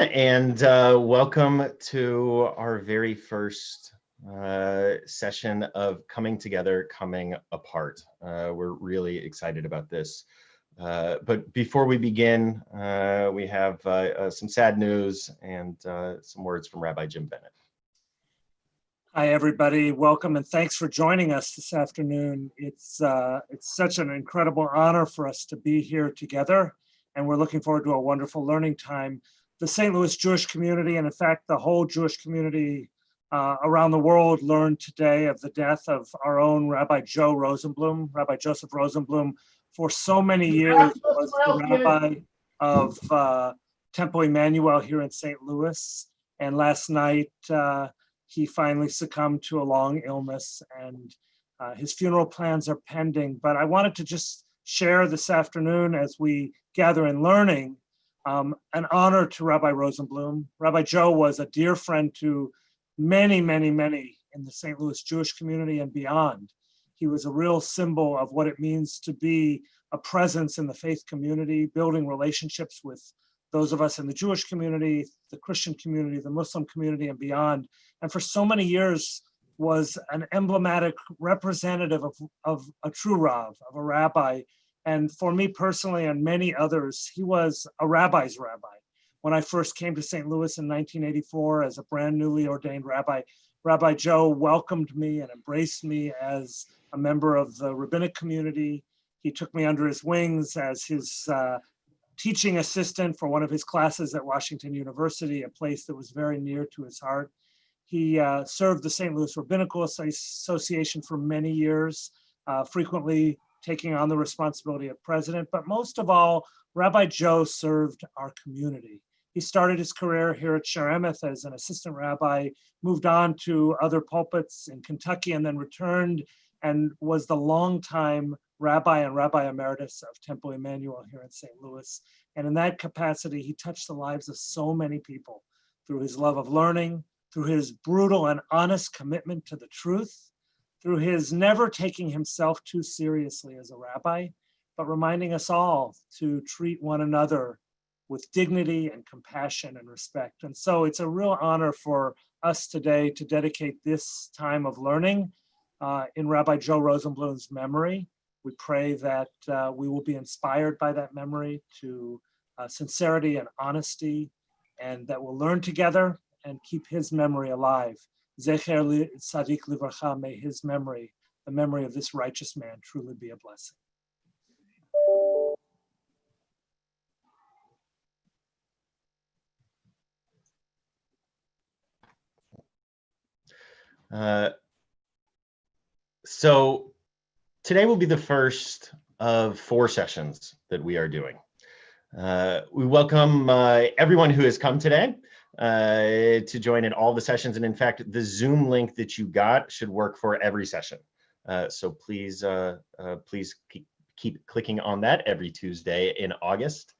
And welcome to our very first session of Coming Together, Coming Apart. We're really excited about this. But before we begin, we have some sad news and some words from Rabbi Jim Bennett. Hi, everybody. Welcome and thanks for joining us this afternoon. It's such an incredible honor for us to be here together, and we're looking forward to a wonderful learning time. The St. Louis Jewish community, and in fact, the whole Jewish community around the world learned today of the death of our own Rabbi Joe Rosenblum, Rabbi Joseph Rosenblum. For so many years was the rabbi of Temple Emmanuel here in St. Louis. And last night, he finally succumbed to a long illness, and his funeral plans are pending. But I wanted to just share this afternoon, as we gather in learning, an honor to Rabbi Rosenblum. Rabbi Joe was a dear friend to many, many, many in the St. Louis Jewish community and beyond. He was a real symbol of what it means to be a presence in the faith community, building relationships with those of us in the Jewish community, the Christian community, the Muslim community, and beyond. And for so many years was an emblematic representative of a true Rav, of a rabbi. And for me personally and many others, he was a rabbi's rabbi. When I first came to St. Louis in 1984 as a brand newly ordained rabbi, Rabbi Joe welcomed me and embraced me as a member of the rabbinic community. He took me under his wings as his teaching assistant for one of his classes at Washington University, a place that was very near to his heart. He served the St. Louis Rabbinical Association for many years, frequently taking on the responsibility of president. But most of all, Rabbi Joe served our community. He started his career here at Sheremeth as an assistant rabbi, moved on to other pulpits in Kentucky, and then returned and was the longtime rabbi and rabbi emeritus of Temple Emmanuel here in St. Louis. And in that capacity, he touched the lives of so many people through his love of learning, through his brutal and honest commitment to the truth, through his never taking himself too seriously as a rabbi, but reminding us all to treat one another with dignity and compassion and respect. And so it's a real honor for us today to dedicate this time of learning in Rabbi Joe Rosenblum's memory. We pray that we will be inspired by that memory to sincerity and honesty, and that we'll learn together and keep his memory alive. Zecher Tzadik Livracha, may his memory, the memory of this righteous man, truly be a blessing. So today will be the first of 4 sessions that we are doing. We welcome everyone who has come today to join in all the sessions. And in fact, the Zoom link that you got should work for every session. So please keep clicking on that every Tuesday in August.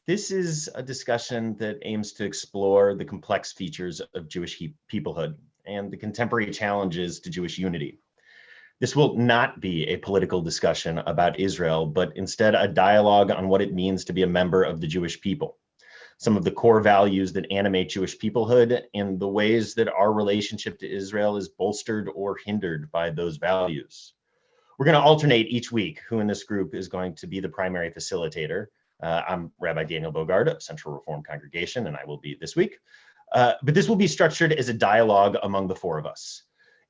This is a discussion that aims to explore the complex features of Jewish peoplehood and the contemporary challenges to Jewish unity. This will not be a political discussion about Israel, but instead a dialogue on what it means to be a member of the Jewish people, some of the core values that animate Jewish peoplehood, and the ways that our relationship to Israel is bolstered or hindered by those values. We're going to alternate each week who in this group is going to be the primary facilitator. I'm Rabbi Daniel Bogard of Central Reform Congregation, and I will be this week. But this will be structured as a dialogue among the 4 of us.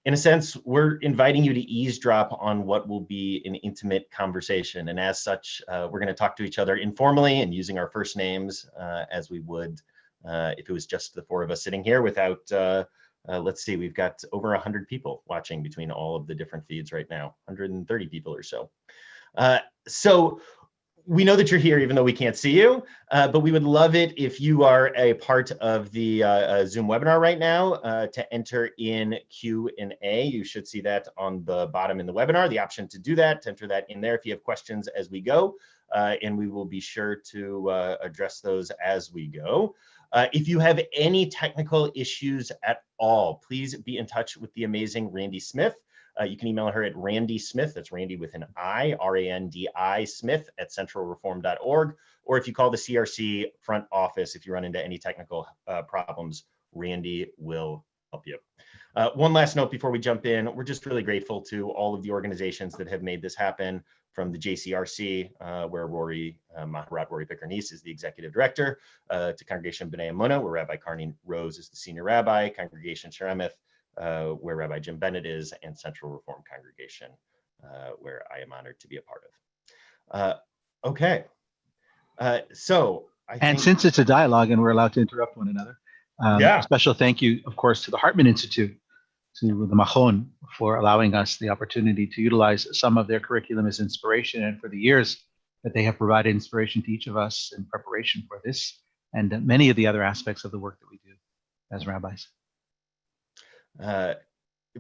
In a sense, we're inviting you to eavesdrop on what will be an intimate conversation. And as such, we're going to talk to each other informally and using our first names as we would if it was just the 4 of us sitting here without, let's see, we've got over 100 people watching between all of the different feeds right now, 130 people or so. So we know that you're here even though we can't see you, but we would love it if you are a part of the Zoom webinar right now to enter in Q&A. You should see that on the bottom in the webinar, the option to do that, to enter that in there if you have questions as we go, and we will be sure to address those as we go. If you have any technical issues at all, please be in touch with the amazing Randy Smith. You can email her at Randy Smith, that's Randy with an I, R-A-N-D-I Smith at centralreform.org. Or if you call the CRC front office, if you run into any technical problems, Randy will help you. One last note before we jump in, we're just really grateful to all of the organizations that have made this happen, from the JCRC, where Rori, Maharat, Rori Neiss is the executive director, to Congregation B'nai Emunah, where Rabbi Carnie Rose is the senior rabbi, Congregation Sheremuth, where Rabbi Jim Bennett is, and Central Reform Congregation, where I am honored to be a part of. Okay, so I think, since it's a dialogue and we're allowed to interrupt one another, a special thank you, of course, to the Hartman Institute, to the Machon, for allowing us the opportunity to utilize some of their curriculum as inspiration, and for the years that they have provided inspiration to each of us in preparation for this and many of the other aspects of the work that we do as rabbis.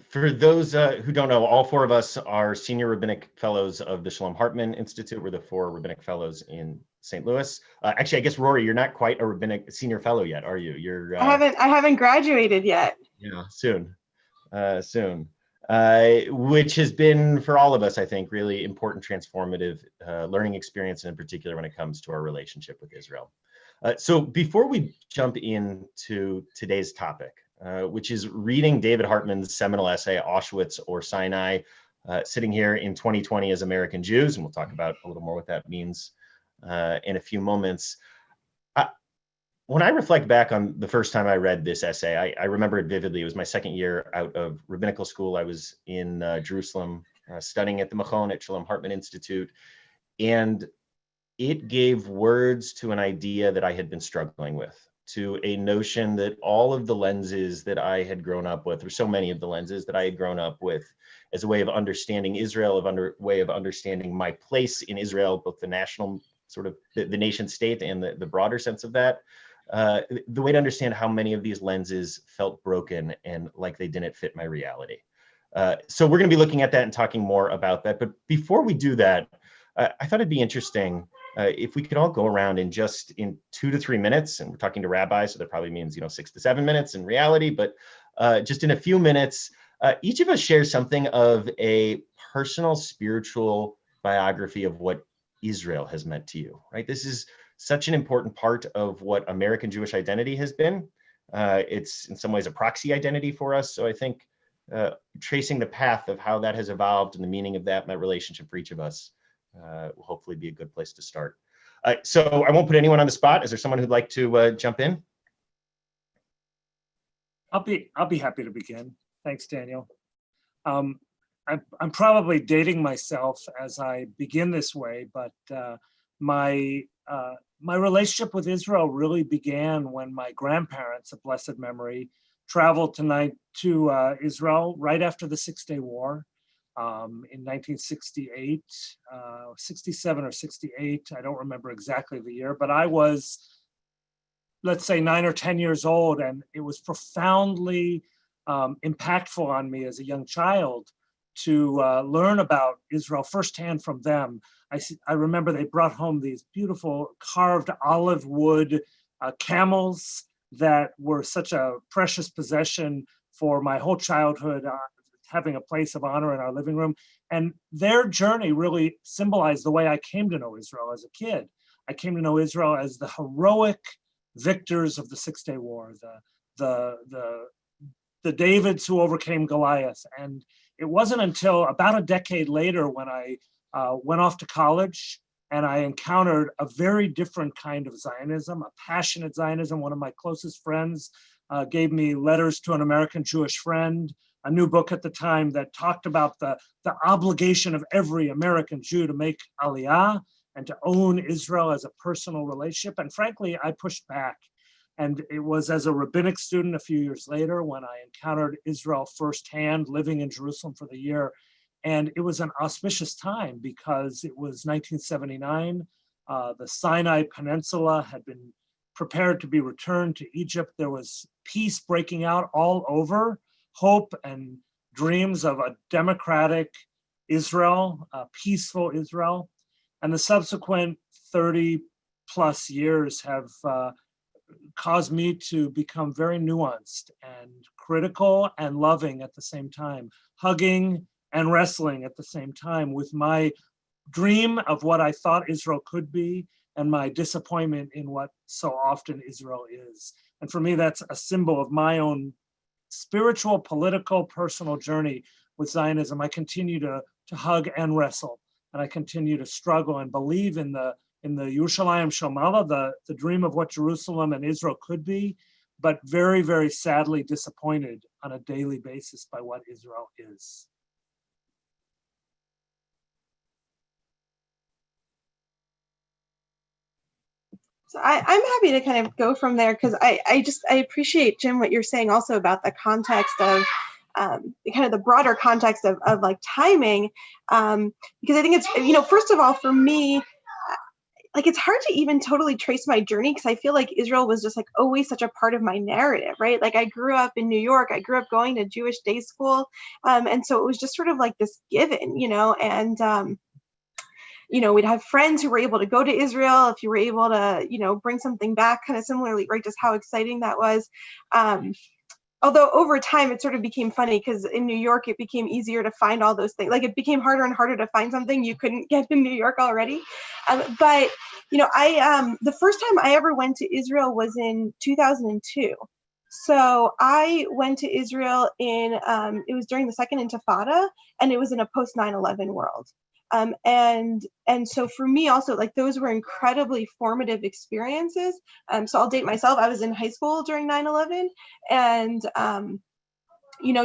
For those who don't know, all four of us are senior rabbinic fellows of the Shalom Hartman Institute. We're the four rabbinic fellows in St. Louis. Actually, I guess, Rori, you're not quite a rabbinic senior fellow yet, are you? You're I haven't graduated yet. Yeah, soon. Which has been, for all of us, I think, really important, transformative learning experience, and in particular when it comes to our relationship with Israel. So before we jump into today's topic, which is reading David Hartman's seminal essay, Auschwitz or Sinai, sitting here in 2020 as American Jews, and we'll talk about a little more what that means in a few moments. When I reflect back on the first time I read this essay, I remember it vividly. It was my second year out of rabbinical school. I was in Jerusalem studying at the Machon at Shalom Hartman Institute, and it gave words to an idea that I had been struggling with, to a notion that all of the lenses that I had grown up with, or so many of the lenses that I had grown up with as a way of understanding Israel, way of understanding my place in Israel, both the national sort of the nation state and the broader sense of that, the way to understand how many of these lenses felt broken and like they didn't fit my reality. So we're going to be looking at that and talking more about that. But before we do that, I thought it'd be interesting if we could all go around in 2 to 3 minutes, and we're talking to rabbis, so that probably means 6 to 7 minutes in reality, but just in a few minutes, each of us shares something of a personal spiritual biography of what Israel has meant to you, right? This is such an important part of what American Jewish identity has been. It's in some ways a proxy identity for us. So I think tracing the path of how that has evolved and the meaning of that relationship for each of us will hopefully be a good place to start. So I won't put anyone on the spot. Is there someone who'd like to jump in? I'll be happy to begin. Thanks, Daniel. I'm probably dating myself as I begin this way, but my relationship with Israel really began when my grandparents, of blessed memory, traveled to Israel right after the Six-Day War in 1968, 67 or 68. I don't remember exactly the year, but I was, let's say, 9 or 10 years old, and it was profoundly impactful on me as a young child to learn about Israel firsthand from them. I remember they brought home these beautiful carved olive wood camels that were such a precious possession for my whole childhood, having a place of honor in our living room. And their journey really symbolized the way I came to know Israel as a kid. I came to know Israel as the heroic victors of the Six-Day War, the Davids who overcame Goliath. And it wasn't until about a decade later when I went off to college and I encountered a very different kind of Zionism, a passionate Zionism. One of my closest friends gave me Letters to an American Jewish Friend, a new book at the time that talked about the obligation of every American Jew to make Aliyah and to own Israel as a personal relationship. And frankly, I pushed back. And it was as a rabbinic student a few years later when I encountered Israel firsthand, living in Jerusalem for the year. And it was an auspicious time because it was 1979. The Sinai Peninsula had been prepared to be returned to Egypt. There was peace breaking out all over, hope and dreams of a democratic Israel, a peaceful Israel. And the subsequent 30 plus years have caused me to become very nuanced and critical and loving at the same time, hugging and wrestling at the same time with my dream of what I thought Israel could be and my disappointment in what so often Israel is. And for me, that's a symbol of my own spiritual, political, personal journey with Zionism. I continue to hug and wrestle, and I continue to struggle and believe in the Yerushalayim Shomala, the dream of what Jerusalem and Israel could be, but very, very sadly disappointed on a daily basis by what Israel is. So I'm happy to kind of go from there, because I appreciate, Jim, what you're saying also about the context of kind of the broader context of like timing, because I think it's, first of all, for me, like it's hard to even totally trace my journey, because I feel like Israel was just like always such a part of my narrative, right? Like I grew up in New York, I grew up going to Jewish day school, and so it was just sort of like this given, and we'd have friends who were able to go to Israel, if you were able to, bring something back kind of similarly, right? Just how exciting that was. Although over time it sort of became funny, because in New York it became easier to find all those things. Like it became harder and harder to find something you couldn't get in New York already. But the first time I ever went to Israel was in 2002. So I went to Israel it was during the Second Intifada, and it was in a post 9/11 world. And so for me also, like those were incredibly formative experiences. So I'll date myself. I was in high school during 9/11, and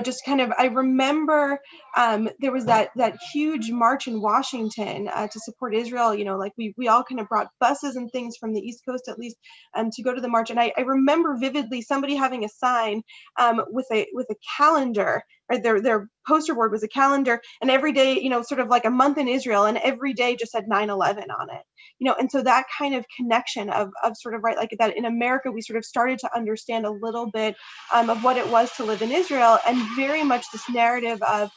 just kind of, I remember there was that huge march in Washington to support Israel. Like we all kind of brought buses and things from the East Coast, at least, to go to the march. And I remember vividly somebody having a sign with a calendar. Right, their poster board was a calendar, and every day, sort of like a month in Israel, and every day just said 9/11 on it. And so that kind of connection of sort of, right, like that in America, we sort of started to understand a little bit of what it was to live in Israel, and very much this narrative of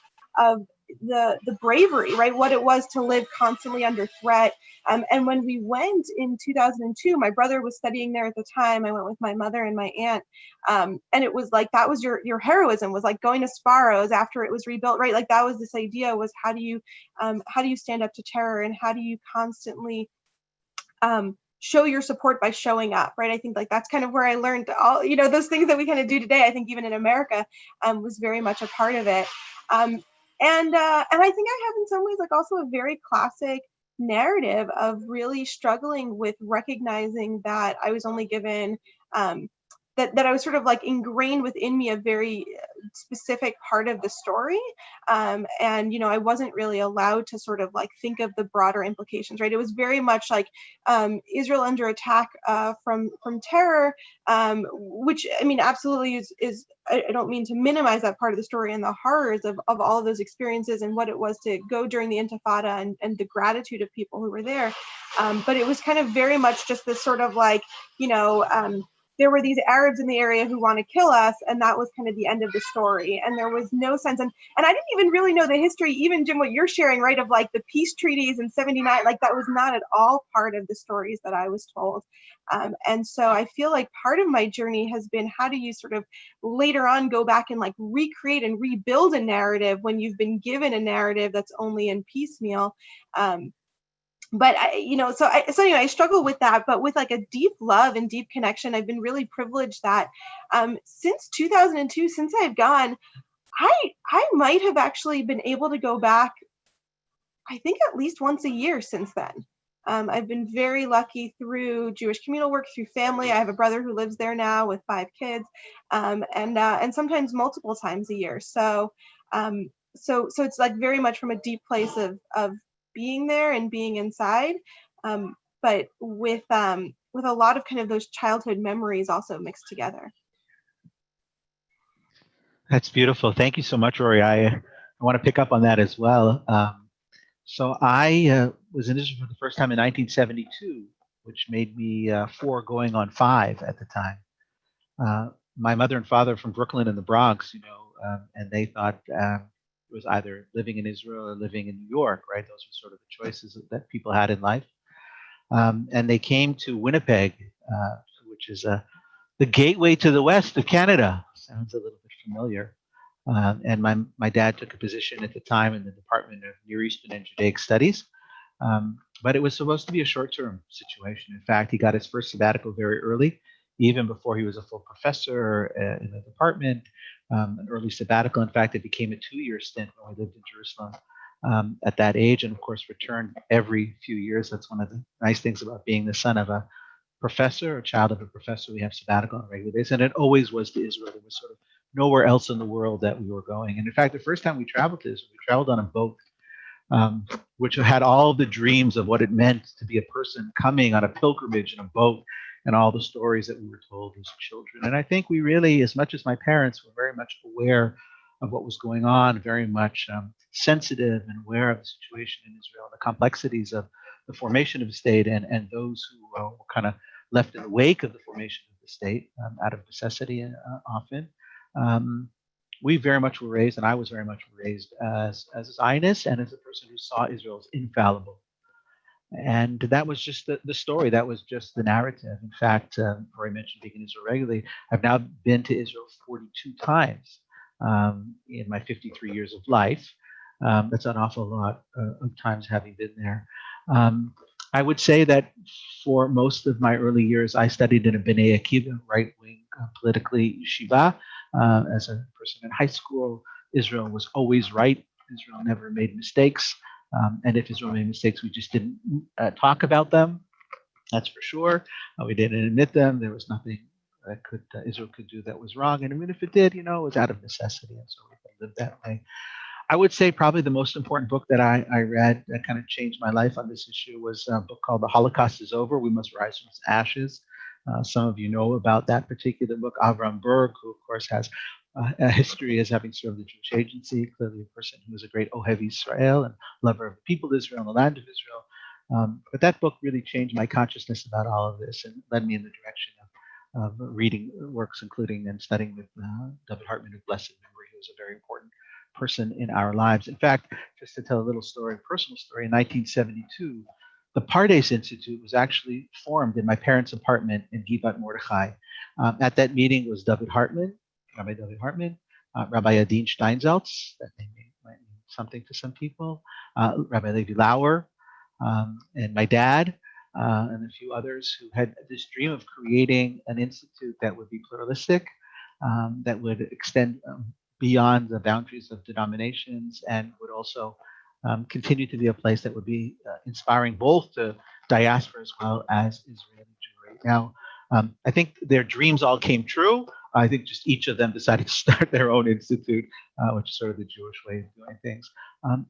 the bravery, right, what it was to live constantly under threat. And when we went in 2002, my brother was studying there at the time. I went with my mother and my aunt, and it was like, that was your heroism, was like going to Sparrows after it was rebuilt, right? Like that was this idea, was how do you stand up to terror, and how do you constantly show your support by showing up, right? I think like that's kind of where I learned all, those things that we kind of do today. I think even in America was very much a part of it. And I think I have in some ways like also a very classic narrative of really struggling with recognizing that I was only given that I was sort of like ingrained within me a very specific part of the story. And, I wasn't really allowed to sort of like think of the broader implications, right? It was very much like Israel under attack from terror, which, I mean, absolutely is I don't mean to minimize that part of the story and the horrors of all of those experiences and what it was to go during the Intifada and the gratitude of people who were there. But it was kind of very much just this sort of like, there were these Arabs in the area who want to kill us, and that was kind of the end of the story. And there was no sense, and I didn't even really know the history, even Jim, what you're sharing, right, of like the peace treaties in 79, like that was not at all part of the stories that I was told. And so I feel like part of my journey has been, how do you sort of later on go back and like recreate and rebuild a narrative when you've been given a narrative that's only in piecemeal. But so anyway, I struggle with that, but with like a deep love and deep connection. I've been really privileged that since 2002, since I've gone, I might have actually been able to go back, I think at least once a year since then. I've been very lucky through Jewish communal work, through family. I have a brother who lives there now with 5 kids, and sometimes multiple times a year. So it's like very much from a deep place of being there and being inside, but with a lot of kind of those childhood memories also mixed together. That's beautiful. Thank you so much, Rori. I want to pick up on that as well. So I was in Israel for the first time in 1972, which made me 4 going on 5 at the time. My mother and father from Brooklyn and the Bronx, and they thought it was either living in Israel or living in New York, right? Those were sort of the choices that people had in life. And they came to Winnipeg, which is the gateway to the west of Canada. Sounds a little bit familiar. And my dad took a position at the time in the Department of Near Eastern and Judaic Studies. But it was supposed to be a short-term situation. In fact, he got his first sabbatical very early, even before he was a full professor in the department, an early sabbatical. In fact, it became a 2-year stint when we lived in Jerusalem at that age, and of course returned every few years. That's one of the nice things about being the son of a professor or child of a professor. We have sabbatical on a regular basis, and it always was to Israel. There was sort of nowhere else in the world that we were going. And in fact, the first time we traveled to Israel, we traveled on a boat, which had all the dreams of what it meant to be a person coming on a pilgrimage in a boat, and all the stories that we were told as children. And I think we really, as much as my parents, were very much aware of what was going on, very much sensitive and aware of the situation in Israel, the complexities of the formation of the state, and those who were kind of left in the wake of the formation of the state out of necessity often. We very much were raised, and I was very much raised as a Zionist and as a person who saw Israel as infallible. And that was just the story. That was just the narrative. In fact, Rori mentioned being in Israel regularly. I've now been to Israel 42 times in my 53 years of life. That's an awful lot of times having been there. I would say that for most of my early years, I studied in a B'nai Akiva, right-wing, politically yeshiva. As a person in high school, Israel was always right. Israel never made mistakes. And if Israel made mistakes, we just didn't talk about them. That's for sure. We didn't admit them. There was nothing that Israel could do that was wrong. And even if it did, it was out of necessity. And so we lived that way. I would say probably the most important book that I read that kind of changed my life on this issue was a book called The Holocaust is Over, We Must Rise from Its Ashes. Some of you know about that particular book. Avram Berg, who of course has a history as having served the Jewish Agency, clearly a person who was a great Ohev Israel and lover of the people of Israel and the land of Israel. But that book really changed my consciousness about all of this and led me in the direction of reading works, including and studying with David Hartman of blessed memory, who was a very important person in our lives. In fact, just to tell a little story, personal story, in 1972, the Pardes Institute was actually formed in my parents' apartment in Givat Mordechai. At that meeting was David Hartman, Rabbi David Hartman, Rabbi Adin Steinsaltz, that name might mean something to some people, Rabbi Levi Lauer, and my dad, and a few others who had this dream of creating an institute that would be pluralistic, that would extend beyond the boundaries of denominations, and would also continue to be a place that would be inspiring both to diaspora as well as Israeli Jewry. Now, I think their dreams all came true. I think just each of them decided to start their own institute, which is sort of the Jewish way of doing things.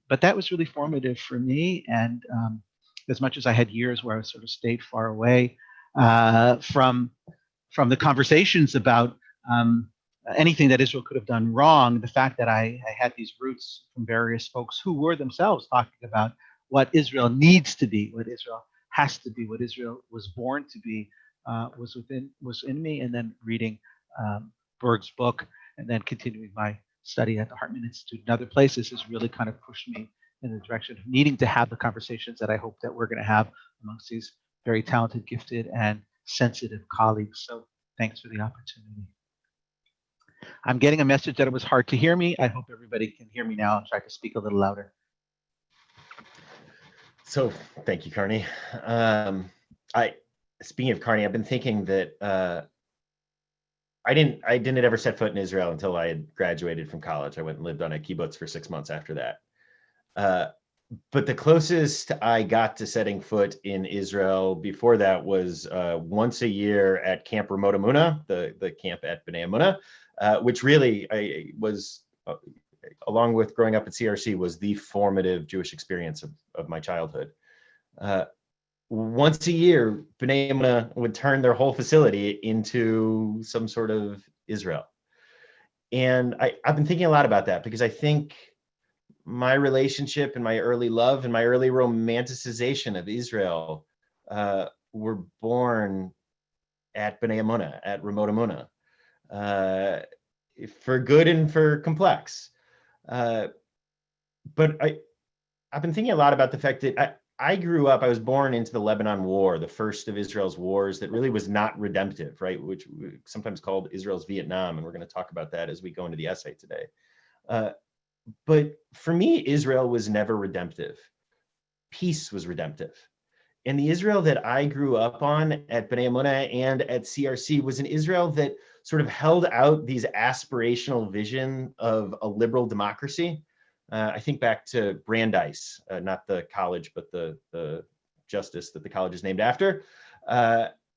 But that was really formative for me. And as much as I had years where I sort of stayed far away from the conversations about anything that Israel could have done wrong, the fact that I had these roots from various folks who were themselves talking about what Israel needs to be, what Israel has to be, what Israel was born to be, was in me. And then reading Berg's book and then continuing my study at the Hartman Institute and other places has really kind of pushed me in the direction of needing to have the conversations that I hope that we're going to have amongst these very talented, gifted, and sensitive colleagues. So thanks for the opportunity. I'm getting a message that it was hard to hear me. I hope everybody can hear me now. I'll try to speak a little louder. So thank you, Carnie. Speaking of Carnie, I've been thinking that I didn't ever set foot in Israel until I had graduated from college. I went and lived on a kibbutz for 6 months after that. But the closest I got to setting foot in Israel before that was once a year at Camp Ramot Emunah, the camp at Bnei Emunah, which really was, along with growing up at CRC, was the formative Jewish experience of my childhood. Once a year, Bnei Emunah would turn their whole facility into some sort of Israel. And I've been thinking a lot about that because I think my relationship and my early love and my early romanticization of Israel were born at Bnei Emunah, at Ramot Emunah, for good and for complex. But I've been thinking a lot about the fact that I grew up, I was born into the Lebanon War, the first of Israel's wars that really was not redemptive, right? Which we sometimes called Israel's Vietnam. And we're going to talk about that as we go into the essay today. But for me, Israel was never redemptive. Peace was redemptive. And the Israel that I grew up on at B'nai Emunah and at CRC was an Israel that sort of held out these aspirational vision of a liberal democracy. I think back to Brandeis, not the college, but the justice that the college is named after.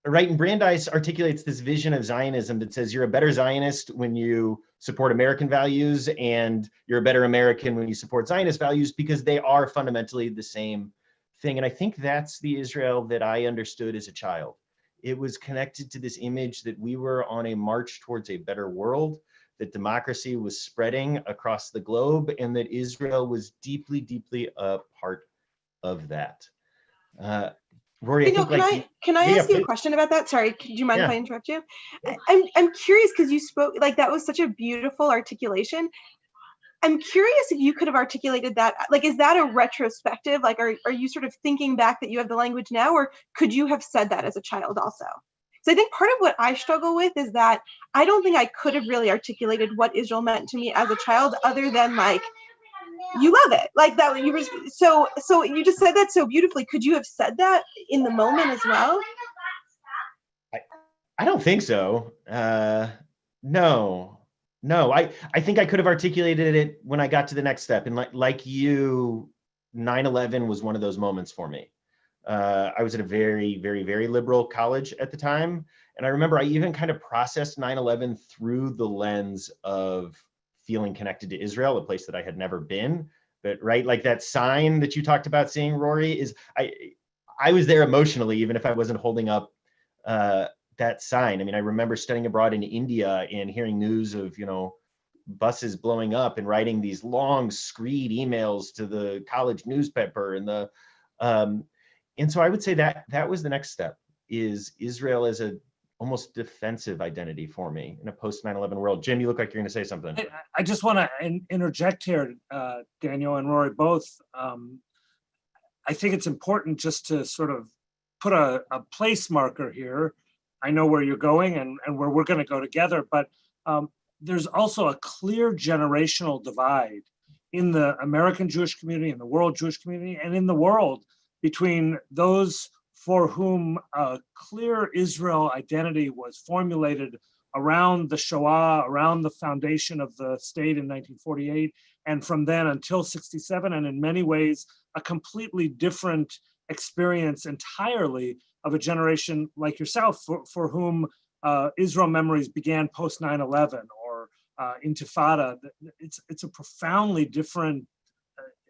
Right, and Brandeis articulates this vision of Zionism that says you're a better Zionist when you support American values, and you're a better American when you support Zionist values, because they are fundamentally the same thing. And I think that's the Israel that I understood as a child. It was connected to this image that we were on a march towards a better world, that democracy was spreading across the globe, and that Israel was deeply, deeply a part of that. Rori, can I ask you a question about that? Sorry, do you mind if I interrupt you? I'm curious, because you spoke, like, that was such a beautiful articulation. I'm curious if you could have articulated that, like, is that a retrospective? Like, are you sort of thinking back that you have the language now, or could you have said that as a child also? So I think part of what I struggle with is that I don't think I could have really articulated what Israel meant to me as a child, other than like, you love it, like that. You were so you just said that so beautifully. Could you have said that in the moment as well? I don't think so. No, I think I could have articulated it when I got to the next step. And like you, 9/11 was one of those moments for me. I was at a very, very, very liberal college at the time. And I remember I even kind of processed 9/11 through the lens of feeling connected to Israel, a place that I had never been. But right, like that sign that you talked about seeing, Rori, is I was there emotionally, even if I wasn't holding up that sign. I mean, I remember studying abroad in India and hearing news of, buses blowing up and writing these long screed emails to the college newspaper, and so I would say that was the next step, is Israel as a almost defensive identity for me in a post 9/11 world. Jim, you look like you're going to say something. I just want to interject here, Daniel and Rori both. I think it's important just to sort of put a place marker here. I know where you're going and where we're going to go together, but there's also a clear generational divide in the American Jewish community, in the world Jewish community, and in the world, between those for whom a clear Israel identity was formulated around the Shoah, around the foundation of the state in 1948, and from then until 67, and in many ways, a completely different experience entirely of a generation like yourself, for whom Israel memories began post 9/11 or Intifada. It's a profoundly different,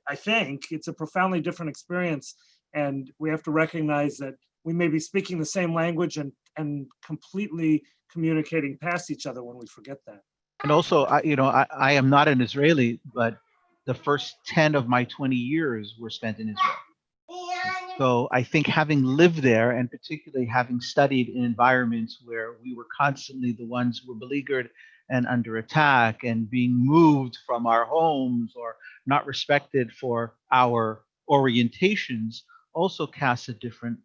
I think, it's a profoundly different experience. And we have to recognize that we may be speaking the same language and completely communicating past each other when we forget that. And also, I am not an Israeli, but the first 10 of my 20 years were spent in Israel. So I think having lived there, and particularly having studied in environments where we were constantly the ones who were beleaguered and under attack and being moved from our homes or not respected for our orientations, also casts a different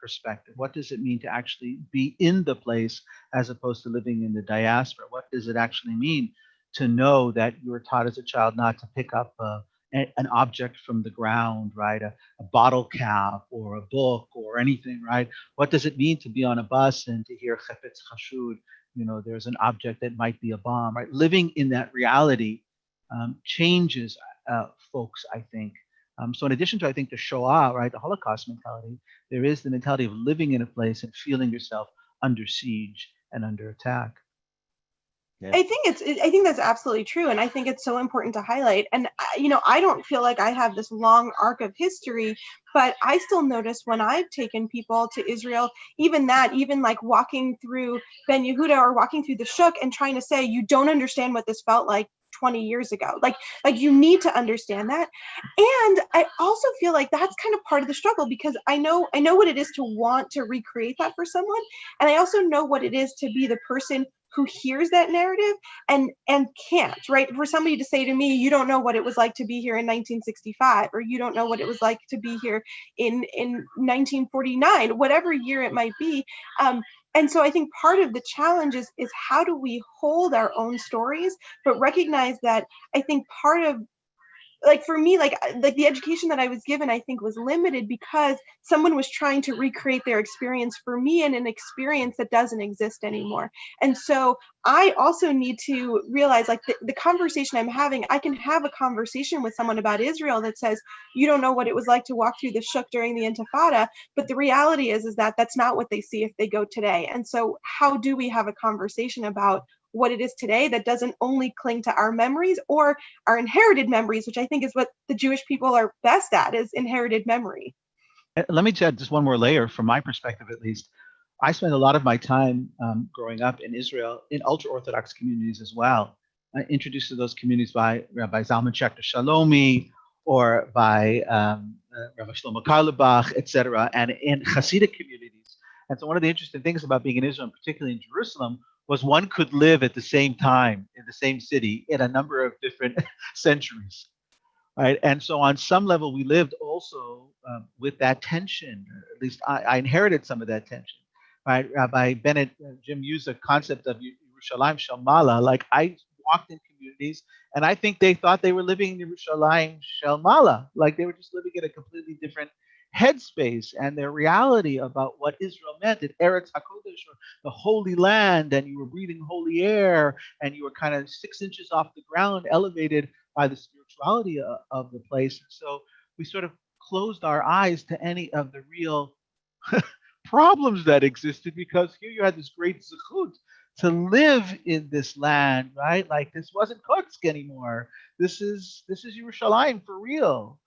perspective. What does it mean to actually be in the place as opposed to living in the diaspora? What does it actually mean to know that you were taught as a child not to pick up an object from the ground, right? A bottle cap or a book or anything, right? What does it mean to be on a bus and to hear chafetz chashud? There's an object that might be a bomb, right? Living in that reality changes folks, I think. So in addition to, I think, the Shoah, right, the Holocaust mentality, there is the mentality of living in a place and feeling yourself under siege and under attack. Yeah. I think that's absolutely true, and I think it's so important to highlight. And I don't feel like I have this long arc of history, but I still notice when I've taken people to Israel, even like walking through Ben Yehuda or walking through the Shuk and trying to say, you don't understand what this felt like 20 years ago. Like you need to understand that. And I also feel like that's kind of part of the struggle, because I know what it is to want to recreate that for someone, and I also know what it is to be the person who hears that narrative and can't, right? For somebody to say to me, you don't know what it was like to be here in 1965, or you don't know what it was like to be here in 1949, whatever year it might be. And so I think part of the challenge is how do we hold our own stories, but recognize that I think part of, like, for me, like the education that I was given, I think was limited because someone was trying to recreate their experience for me in an experience that doesn't exist anymore. And so I also need to realize, like, the conversation I'm having, I can have a conversation with someone about Israel that says, you don't know what it was like to walk through the shuk during the Intifada. But the reality is that that's not what they see if they go today. And so how do we have a conversation about what it is today that doesn't only cling to our memories or our inherited memories, which I think is what the Jewish people are best at, is inherited memory. Let me add just one more layer from my perspective, at least. I spent a lot of my time growing up in Israel in ultra-Orthodox communities as well. Introduced to those communities by Rabbi Zalman Schachter Shalomi or by Rabbi Shlomo Karlebach, etc., and in Hasidic communities. And so one of the interesting things about being in Israel, and particularly in Jerusalem, was one could live at the same time in the same city in a number of different centuries, right? And so on some level, we lived also with that tension, or at least I inherited some of that tension, right? Rabbi Bennett, Jim used the concept of Yerushalayim Shel Mala. Like, I walked in communities and I think they thought they were living in Yerushalayim Shel Mala, like they were just living in a completely different headspace, and their reality about what Israel meant in Eretz HaKodesh, or the Holy Land, and you were breathing holy air, and you were kind of 6 inches off the ground, elevated by the spirituality of the place. So we sort of closed our eyes to any of the real problems that existed, because here you had this great zechut to live in this land, right? Like, this wasn't Kotsk anymore. This is Yerushalayim for real.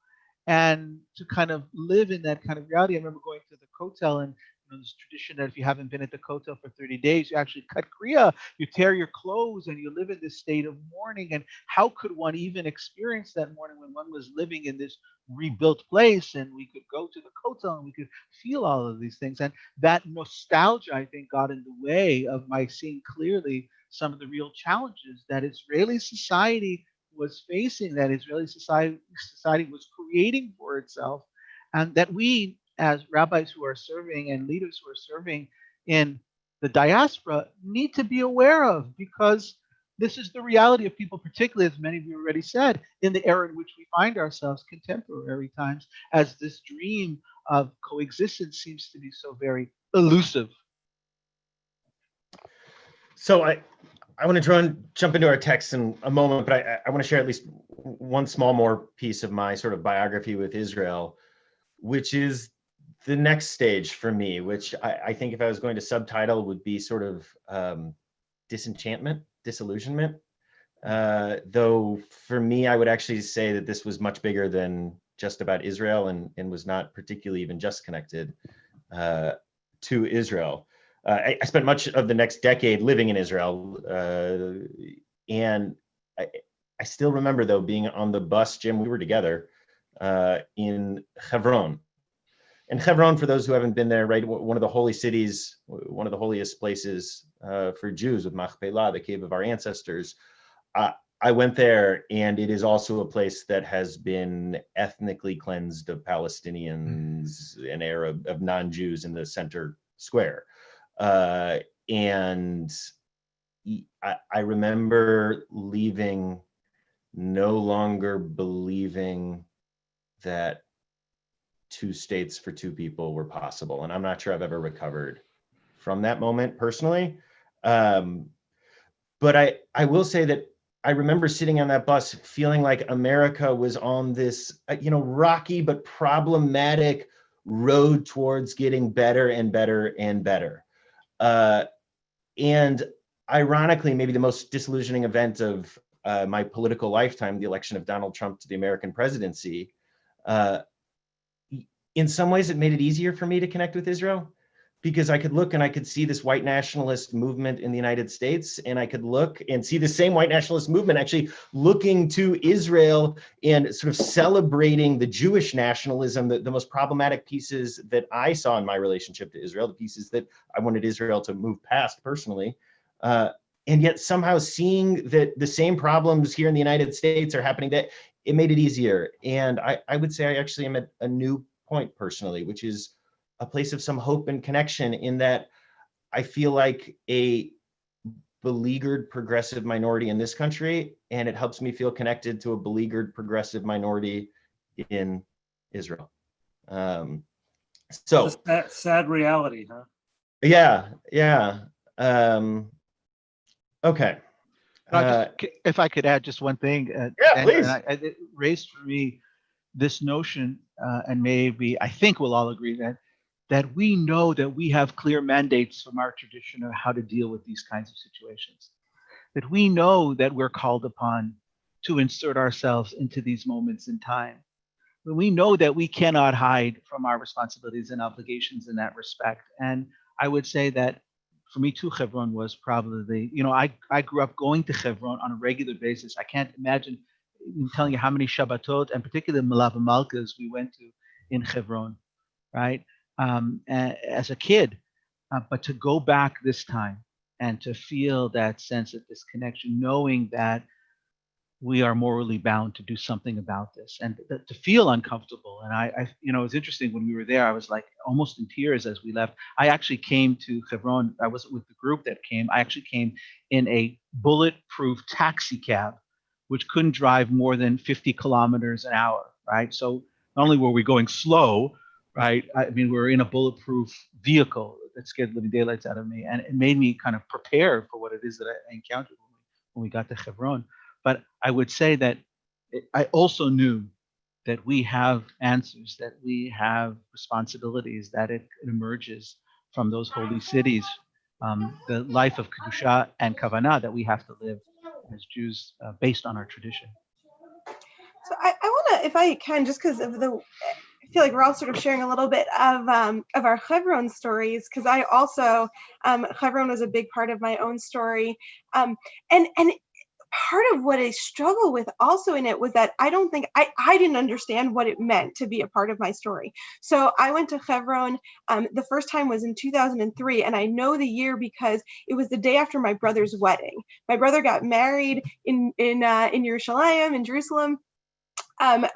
And to kind of live in that kind of reality. I remember going to the Kotel, and this tradition that if you haven't been at the Kotel for 30 days, you actually cut kriya, you tear your clothes, and you live in this state of mourning. And how could one even experience that mourning when one was living in this rebuilt place, and we could go to the Kotel and we could feel all of these things? And that nostalgia, I think, got in the way of my seeing clearly some of the real challenges that Israeli society was facing, that Israeli society was creating for itself, and that we, as rabbis who are serving and leaders who are serving in the diaspora, need to be aware of, because this is the reality of people, particularly, as many of you already said, in the era in which we find ourselves, contemporary times, as this dream of coexistence seems to be so very elusive. So I want to try and jump into our text in a moment, but I want to share at least one small more piece of my sort of biography with Israel, which is the next stage for me, which I think if I was going to subtitle would be sort of disenchantment, disillusionment. Though for me, I would actually say that this was much bigger than just about Israel, and was not particularly even just connected to Israel. I spent much of the next decade living in Israel, and I still remember, though, being on the bus, Jim, we were together in Hebron. And Hebron, for those who haven't been there, right, one of the holy cities, one of the holiest places for Jews, with Machpelah, the cave of our ancestors. I went there, and it is also a place that has been ethnically cleansed of Palestinians and Arab, of non-Jews in the center square. And I remember leaving no longer believing that two states for two people were possible. And I'm not sure I've ever recovered from that moment personally. But I will say that I remember sitting on that bus feeling like America was on this, rocky but problematic road towards getting better and better and better. And ironically, maybe the most disillusioning event of my political lifetime, the election of Donald Trump to the American presidency, in some ways it made it easier for me to connect with Israel, because I could look and I could see this white nationalist movement in the United States, and I could look and see the same white nationalist movement actually looking to Israel and sort of celebrating the Jewish nationalism, the most problematic pieces that I saw in my relationship to Israel, the pieces that I wanted Israel to move past personally. And yet somehow seeing that the same problems here in the United States are happening, that it made it easier. And I would say I actually am at a new point personally, which is a place of some hope and connection, in that I feel like a beleaguered progressive minority in this country, and it helps me feel connected to a beleaguered progressive minority in Israel. So sad reality, huh? Yeah. Okay. If I could add just one thing, yeah, please. It raised for me this notion, and maybe I think we'll all agree that we know that we have clear mandates from our tradition of how to deal with these kinds of situations. That we know that we're called upon to insert ourselves into these moments in time. But we know that we cannot hide from our responsibilities and obligations in that respect. And I would say that for me too, Hebron was probably, I grew up going to Hebron on a regular basis. I can't imagine telling you how many Shabbatot, and particularly Malava Malkas, we went to in Hebron, right? As a kid, but to go back this time and to feel that sense of this connection, knowing that we are morally bound to do something about this, and to feel uncomfortable. And I it was interesting when we were there, I was like almost in tears as we left. I actually came to Hebron. I wasn't with the group that came. I actually came in a bulletproof taxi cab, which couldn't drive more than 50 kilometers an hour, right? So not only were we going slow, right? I mean, we were in a bulletproof vehicle that scared the living daylights out of me, and it made me kind of prepare for what it is that I encountered when we got to Hebron. But I would say that I also knew that we have answers, that we have responsibilities, that it emerges from those holy cities, the life of Kedusha and Kavanah that we have to live as Jews based on our tradition. So I want to, if I can, just because of I feel like we're all sort of sharing a little bit of our Hebron stories, because I also, Hebron was a big part of my own story. And part of what I struggle with also in it was that I don't think I didn't understand what it meant to be a part of my story. So I went to Hebron. The first time was in 2003, and I know the year because it was the day after my brother's wedding. My brother got married in Yerushalayim, in Jerusalem.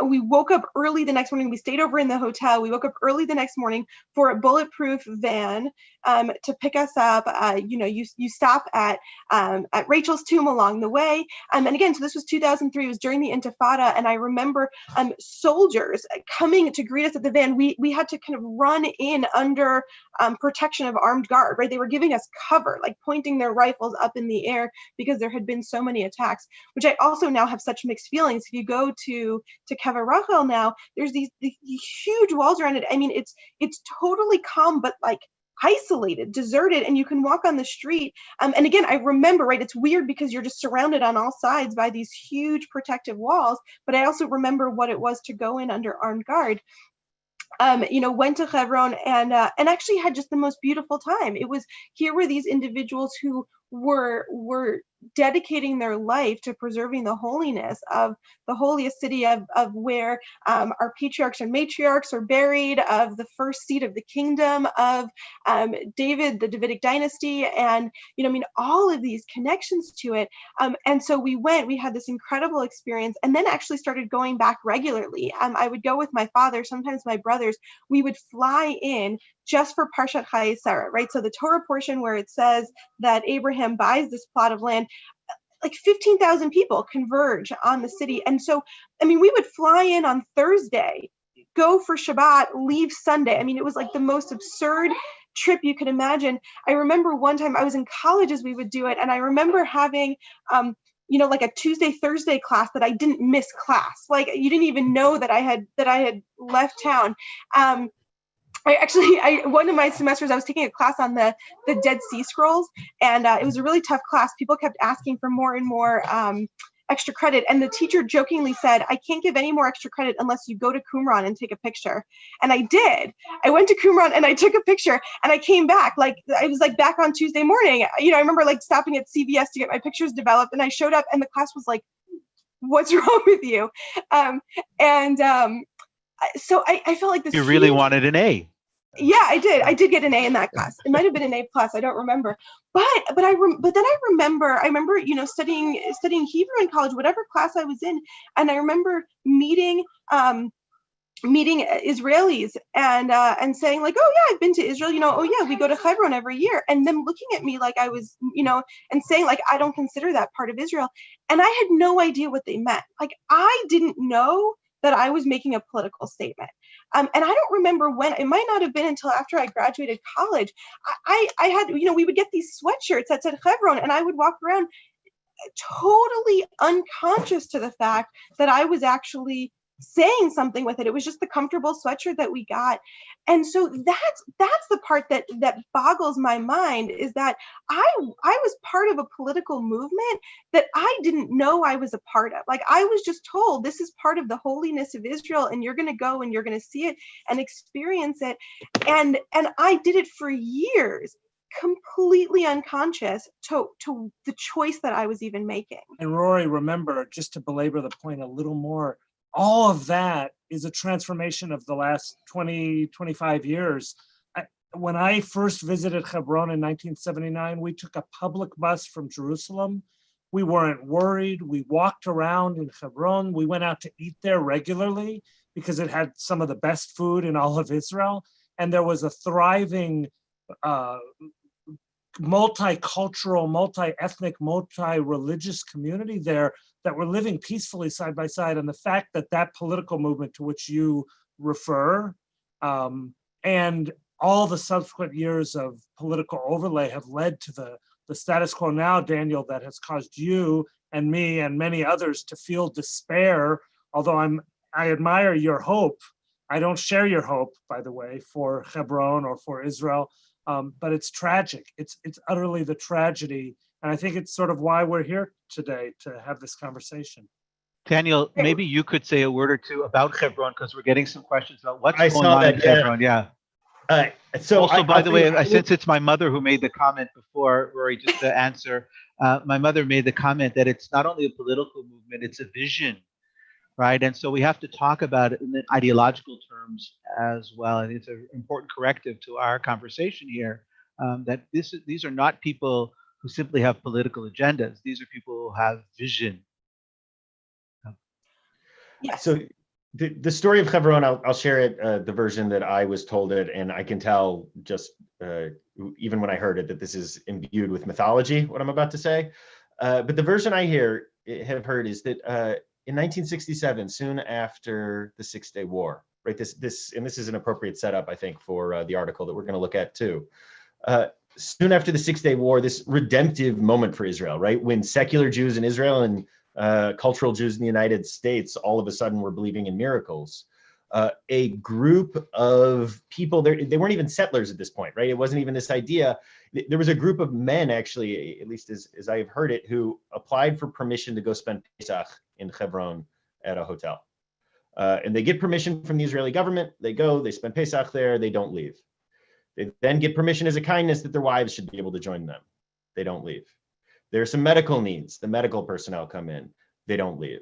We woke up early the next morning. We stayed over in the hotel. We woke up early the next morning for a bulletproof van to pick us up. You stop at Rachel's tomb along the way. And again, so this was 2003. It was during the Intifada, and I remember soldiers coming to greet us at the van. We had to kind of run in under protection of armed guard. Right, they were giving us cover, like pointing their rifles up in the air because there had been so many attacks. Which I also now have such mixed feelings. If you go to Kever Rachel now, there's these huge walls around it. I mean, it's totally calm, but like isolated, deserted, and you can walk on the street. And again, I remember, right, it's weird because you're just surrounded on all sides by these huge protective walls, but I also remember what it was to go in under armed guard. Went to Hebron and actually had just the most beautiful time. Here were these individuals who were dedicating their life to preserving the holiness of the holiest city of where our patriarchs and matriarchs are buried, of the first seat of the kingdom of David, the Davidic dynasty, and all of these connections to it. And so we had this incredible experience, and then actually started going back regularly. I would go with my father, sometimes my brothers. We would fly in just for Parshat Chayei Sarah, right? So the Torah portion where it says that Abraham buys this plot of land, like 15,000 people converge on the city. And so, we would fly in on Thursday, go for Shabbat, leave Sunday. It was like the most absurd trip you could imagine. I remember one time I was in college as we would do it, and I remember having like a Tuesday, Thursday class that I didn't miss class. Like you didn't even know that I had left town. One of my semesters, I was taking a class on the Dead Sea Scrolls, and it was a really tough class. People kept asking for more and more extra credit, and the teacher jokingly said, "I can't give any more extra credit unless you go to Qumran and take a picture." And I did. I went to Qumran and I took a picture, and I came back. Like I was like back on Tuesday morning. I remember like stopping at CVS to get my pictures developed, and I showed up, and the class was like, "What's wrong with you?" So I felt like this. You really wanted an A. Yeah, I did. I did get an A in that class. It might have been an A+. I don't remember. But then I remember studying Hebrew in college, whatever class I was in, and I remember meeting meeting Israelis and saying like, oh yeah, I've been to Israel, oh yeah, we go to Hebron every year, and them looking at me like I was, and saying like, I don't consider that part of Israel. And I had no idea what they meant. Like, I didn't know that I was making a political statement. And I don't remember when. It might not have been until after I graduated college. I had, we would get these sweatshirts that said Hebron, and I would walk around totally unconscious to the fact that I was actually saying something with it. It was just the comfortable sweatshirt that we got. And so that's the part that boggles my mind, is that I was part of a political movement that I didn't know I was a part of. Like, I was just told this is part of the holiness of Israel, and you're going to go and you're going to see it and experience it. And I did it for years, completely unconscious to the choice that I was even making. And Rory, remember, just to belabor the point a little more, all of that is a transformation of the last 20, 25 years. When I first visited Hebron in 1979, we took a public bus from Jerusalem. We weren't worried. We walked around in Hebron. We went out to eat there regularly because it had some of the best food in all of Israel. And there was a thriving multicultural, multi-ethnic, multi-religious community there that were living peacefully side by side. And the fact that that political movement to which you refer, and all the subsequent years of political overlay have led to the status quo now, Daniel, that has caused you and me and many others to feel despair. Although I admire your hope. I don't share your hope, by the way, for Hebron or for Israel. But it's tragic. It's utterly the tragedy. And I think it's sort of why we're here today, to have this conversation. Daniel, maybe you could say a word or two about Hebron, because we're getting some questions about what's going on in Hebron. Yeah. So also, by the way, since it's my mother who made the comment before, Rory, just to answer, my mother made the comment that it's not only a political movement, it's a vision, right? And so we have to talk about it in ideological terms as well. And it's an important corrective to our conversation here, that these are not people who simply have political agendas. These are people who have vision. Yeah. So the story of Hebron, I'll share it, the version that I was told it, and I can tell just even when I heard it that this is imbued with mythology, what I'm about to say. But the version I have heard is that in 1967, soon after the Six-Day War, right? This is an appropriate setup, I think, for the article that we're going to look at too. Soon after the Six-Day War, this redemptive moment for Israel, right? When secular Jews in Israel and cultural Jews in the United States all of a sudden were believing in miracles. A group of people, they weren't even settlers at this point, right? It wasn't even this idea. There was a group of men, actually, at least as I have heard it, who applied for permission to go spend Pesach in Hebron at a hotel. And they get permission from the Israeli government. They go, they spend Pesach there, they don't leave. They then get permission as a kindness that their wives should be able to join them. They don't leave. There are some medical needs. The medical personnel come in. They don't leave.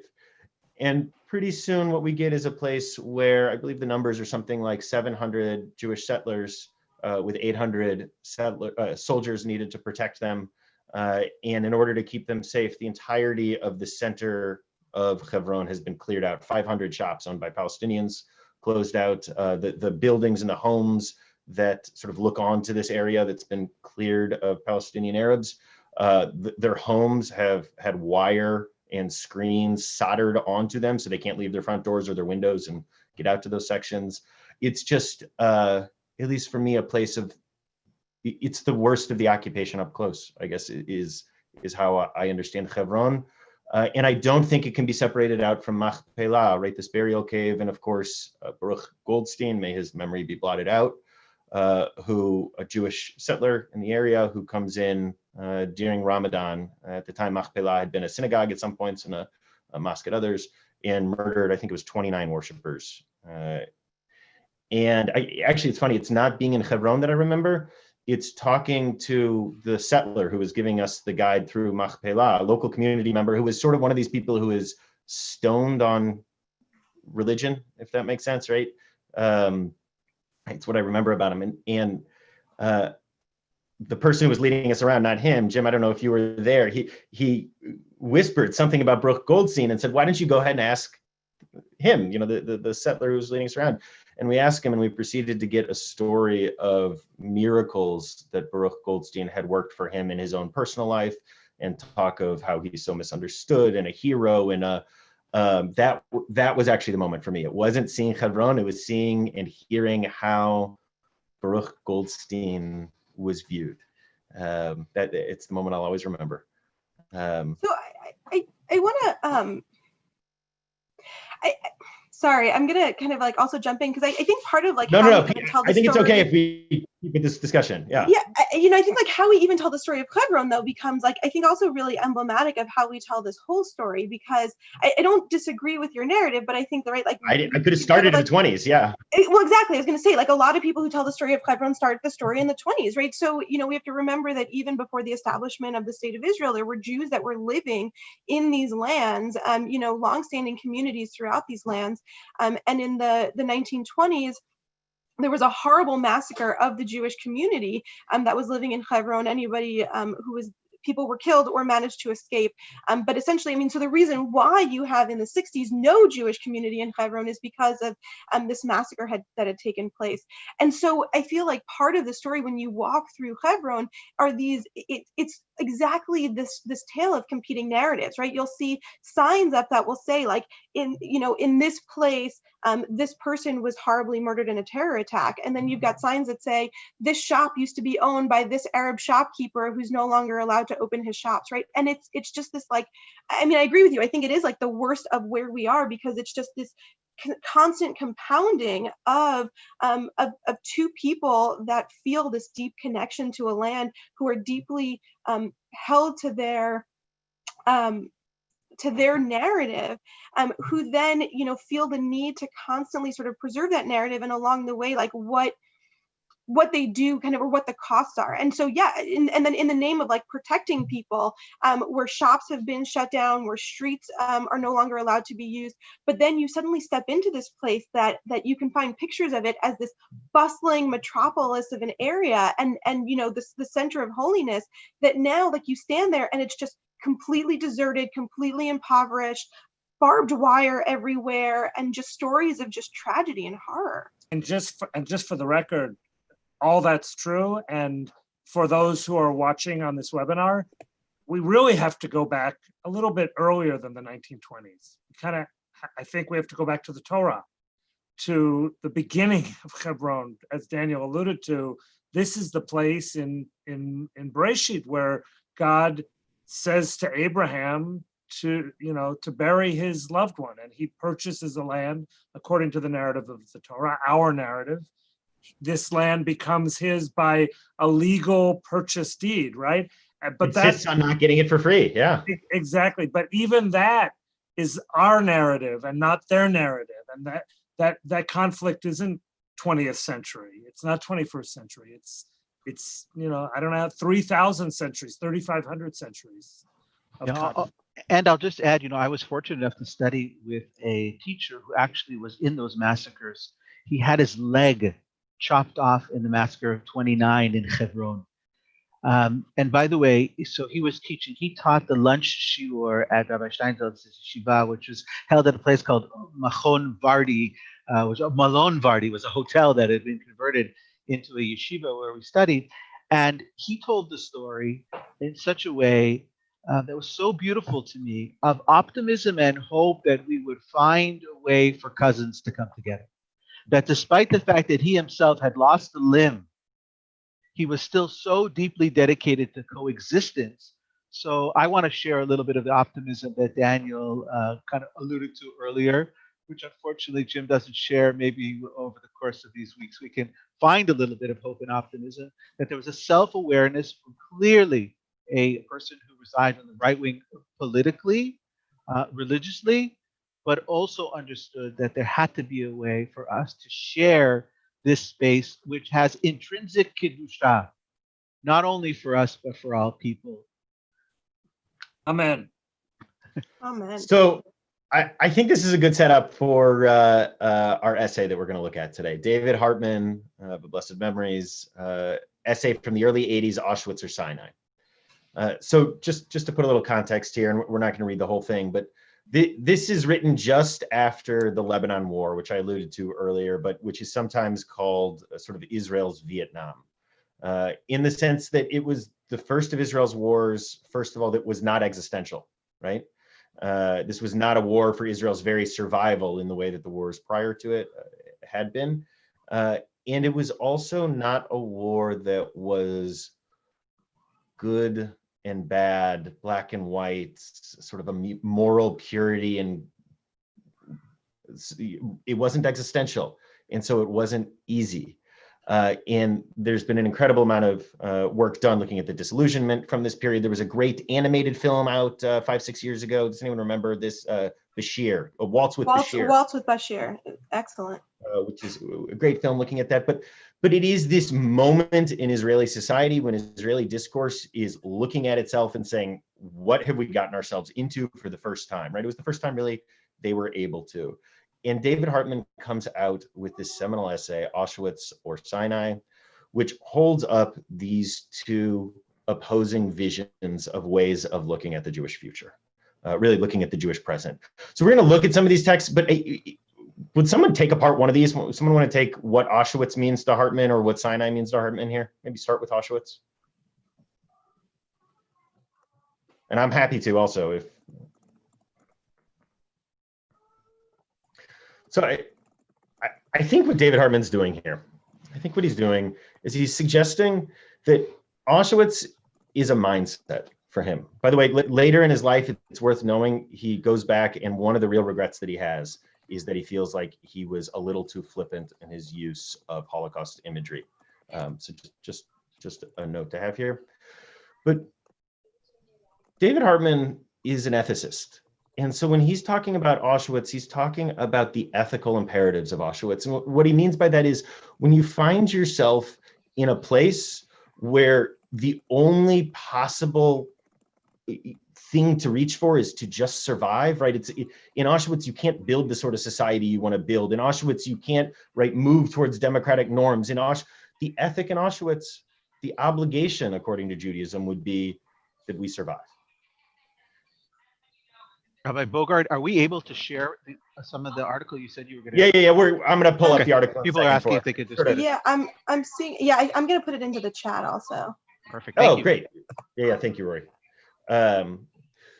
And pretty soon what we get is a place where I believe the numbers are something like 700 Jewish settlers with 800 soldiers needed to protect them. And in order to keep them safe, the entirety of the center of Hebron has been cleared out. 500 shops owned by Palestinians closed out. The buildings and the homes that sort of look onto this area that's been cleared of Palestinian Arabs, their homes have had wire and screens soldered onto them so they can't leave their front doors or their windows and get out to those sections. It's just, at least for me, a place of, it's the worst of the occupation up close, I guess, is how I understand Hebron. And I don't think it can be separated out from Machpelah, right? This burial cave. And of course, Baruch Goldstein, may his memory be blotted out, a Jewish settler in the area who comes in during Ramadan. At the time, Machpelah had been a synagogue at some points and a mosque at others, and murdered, I think it was 29 worshipers. And actually, it's funny, it's not being in Hebron that I remember. It's talking to the settler who was giving us the guide through Machpelah, a local community member who was sort of one of these people who is stoned on religion, if that makes sense, right? It's what I remember about him. And the person who was leading us around, not him, Jim, I don't know if you were there, he whispered something about Baruch Goldstein and said, why don't you go ahead and ask him, the settler who was leading us around. And we asked him, and we proceeded to get a story of miracles that Baruch Goldstein had worked for him in his own personal life, and talk of how he's so misunderstood and a hero. And that was actually the moment for me. It wasn't seeing Hebron, it was seeing and hearing how Baruch Goldstein was viewed. That it's the moment I'll always remember. So I want to sorry, I'm gonna kind of like also jump in because I think part of like no, how we tell the I think story, it's okay if we keep this discussion. Yeah. Yeah, I think like how we even tell the story of Hebron though becomes like I think also really emblematic of how we tell this whole story, because I don't disagree with your narrative, but I think the right like I could have started in the 20s. Yeah. Well, exactly. I was going to say, like, a lot of people who tell the story of Hebron start the story in the 20s, right? So, we have to remember that even before the establishment of the state of Israel, there were Jews that were living in these lands, longstanding communities throughout these lands. And in the 1920s, there was a horrible massacre of the Jewish community that was living in Hebron. Anybody people were killed or managed to escape. But essentially, so the reason why you have in the 60s no Jewish community in Hebron is because of this massacre that had taken place. And so I feel like part of the story when you walk through Hebron are it's exactly this tale of competing narratives, right? You'll see signs up that will say like, in this place, this person was horribly murdered in a terror attack. And then you've got signs that say, this shop used to be owned by this Arab shopkeeper who's no longer allowed to open his shops, right? And it's just this like, I agree with you. I think it is like the worst of where we are, because it's just this constant compounding of two people that feel this deep connection to a land, who are deeply held to their narrative, who then feel the need to constantly sort of preserve that narrative, and along the way like what they do kind of, or what the costs are. And so and then in the name of like protecting people, where shops have been shut down, where streets are no longer allowed to be used, but then you suddenly step into this place that you can find pictures of it as this bustling metropolis of an area, and the center of holiness, that now like you stand there and it's just completely deserted, completely impoverished, barbed wire everywhere, and just stories of just tragedy and horror. And just for the record, all that's true. And for those who are watching on this webinar, we really have to go back a little bit earlier than the 1920s. I think we have to go back to the Torah, to the beginning of Hebron, as Daniel alluded to. This is the place in Bereshit where God says to Abraham to bury his loved one, and he purchases the land according to the narrative of the Torah, our narrative. This land becomes his by a legal purchase deed, right? But that's on not getting it for free. Yeah, exactly. But even that is our narrative and not their narrative, and that conflict isn't 20th century. It's not 21st century. It's I don't know, 3,000 centuries, 3,500 centuries. And I'll just add, I was fortunate enough to study with a teacher who actually was in those massacres. He had his leg chopped off in the massacre of 29 in Hebron. And by the way, so he taught the lunch shiur at Rabbi Steinfeld's yeshiva, which was held at a place called Malon Vardi, Malon Vardi was a hotel that had been converted into a yeshiva where we studied. And he told the story in such a way that was so beautiful to me, of optimism and hope that we would find a way for cousins to come together. That despite the fact that he himself had lost a limb, he was still so deeply dedicated to coexistence. So I want to share a little bit of the optimism that Daniel kind of alluded to earlier, which unfortunately Jim doesn't share. Maybe over the course of these weeks we can find a little bit of hope and optimism, that there was a self-awareness from clearly a person who resides on the right wing politically, religiously, but also understood that there had to be a way for us to share this space, which has intrinsic kedusha, not only for us, but for all people. Amen. Amen. So I think this is a good setup for our essay that we're going to look at today. David Hartman, of Blessed Memories, essay from the early 80s, Auschwitz or Sinai. So just to put a little context here, and we're not going to read the whole thing, but This is written just after the Lebanon War, which I alluded to earlier, but which is sometimes called sort of Israel's Vietnam, in the sense that it was the first of Israel's wars, first of all, that was not existential, right? This was not a war for Israel's very survival in the way that the wars prior to it had been. And it was also not a war that was good and bad, black and white, sort of a moral purity, and it wasn't existential, and so it wasn't easy. And there's been an incredible amount of work done looking at the disillusionment from this period. There was a great animated film out 5-6 years ago. Does anyone remember this? Bashir, A Waltz with Bashir. Waltz with Bashir, excellent. Which is a great film looking at that. But it is this moment in Israeli society when Israeli discourse is looking at itself and saying, what have we gotten ourselves into for the first time, right? It was the first time really they were able to. And David Hartman comes out with this seminal essay, Auschwitz or Sinai, which holds up these two opposing visions of ways of looking at the Jewish future, really looking at the Jewish present. So we're going to look at some of these texts, but would someone take apart one of these? Someone want to take what Auschwitz means to Hartman or what Sinai means to Hartman here? Maybe start with Auschwitz. And I'm happy to also if. So I think what David Hartman's doing here, I think what he's doing is he's suggesting that Auschwitz is a mindset for him. By the way, later in his life, it's worth knowing, he goes back and one of the real regrets that he has is that he feels like he was a little too flippant in his use of Holocaust imagery. So just a note to have here. But David Hartman is an ethicist. And so when he's talking about Auschwitz, he's talking about the ethical imperatives of Auschwitz. And what he means by that is when you find yourself in a place where the only possible thing to reach for is to just survive, right? In Auschwitz, you can't build the sort of society you want to build. In Auschwitz, you can't, right, move towards democratic norms. The ethic in Auschwitz, the obligation, according to Judaism, would be that we survive. Rabbi Bogard, are we able to share some of the article you said you were going to? Yeah. I'm going to pull up the article. People are asking if they could just. Yeah, I'm seeing. Yeah, I'm going to put it into the chat also. Perfect. Thank you. Great. Yeah. Thank you, Rory.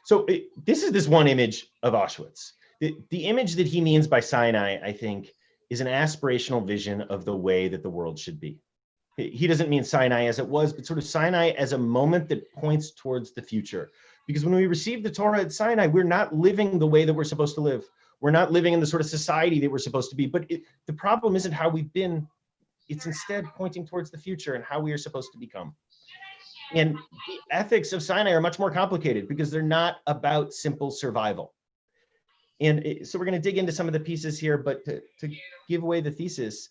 So this is this one image of Auschwitz. The image that he means by Sinai, I think, is an aspirational vision of the way that the world should be. He doesn't mean Sinai as it was, but sort of Sinai as a moment that points towards the future. Because when we receive the Torah at Sinai, we're not living the way that we're supposed to live. We're not living in the sort of society that we're supposed to be. But the problem isn't how we've been. It's instead pointing towards the future and how we are supposed to become. And the ethics of Sinai are much more complicated because they're not about simple survival. And so we're going to dig into some of the pieces here, but to give away the thesis,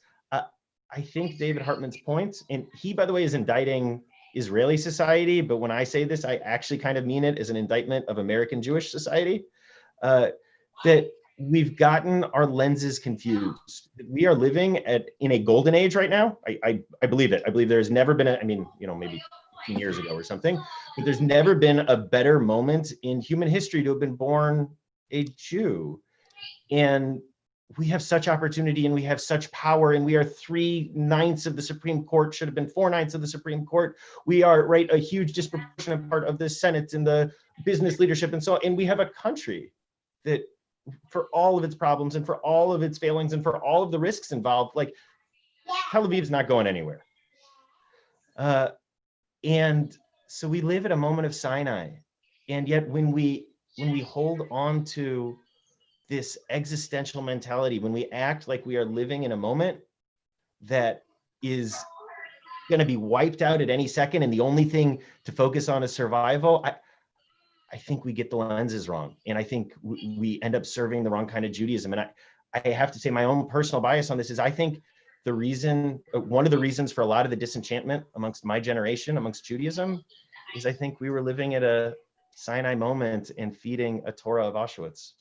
I think David Hartman's point, and he, by the way, is indicting Israeli society, but when I say this, I actually kind of mean it as an indictment of American Jewish society, that we've gotten our lenses confused. We are living in a golden age right now. I believe it. I believe there's never been maybe 15 years ago or something, but there's never been a better moment in human history to have been born a Jew. And we have such opportunity and we have such power, and we are 3/9 of the Supreme Court, should have been 4/9 of the Supreme Court. We are, right, a huge disproportionate part of the Senate and the business leadership and so on. And we have a country that, for all of its problems and for all of its failings and for all of the risks involved, like Tel Aviv's not going anywhere. And so we live at a moment of Sinai. And yet when we hold on to this existential mentality, when we act like we are living in a moment that is going to be wiped out at any second and the only thing to focus on is survival, I think we get the lenses wrong. And I think we end up serving the wrong kind of Judaism. And I have to say my own personal bias on this is I think one of the reasons for a lot of the disenchantment amongst my generation, amongst Judaism, is I think we were living at a Sinai moment and feeding a Torah of Auschwitz.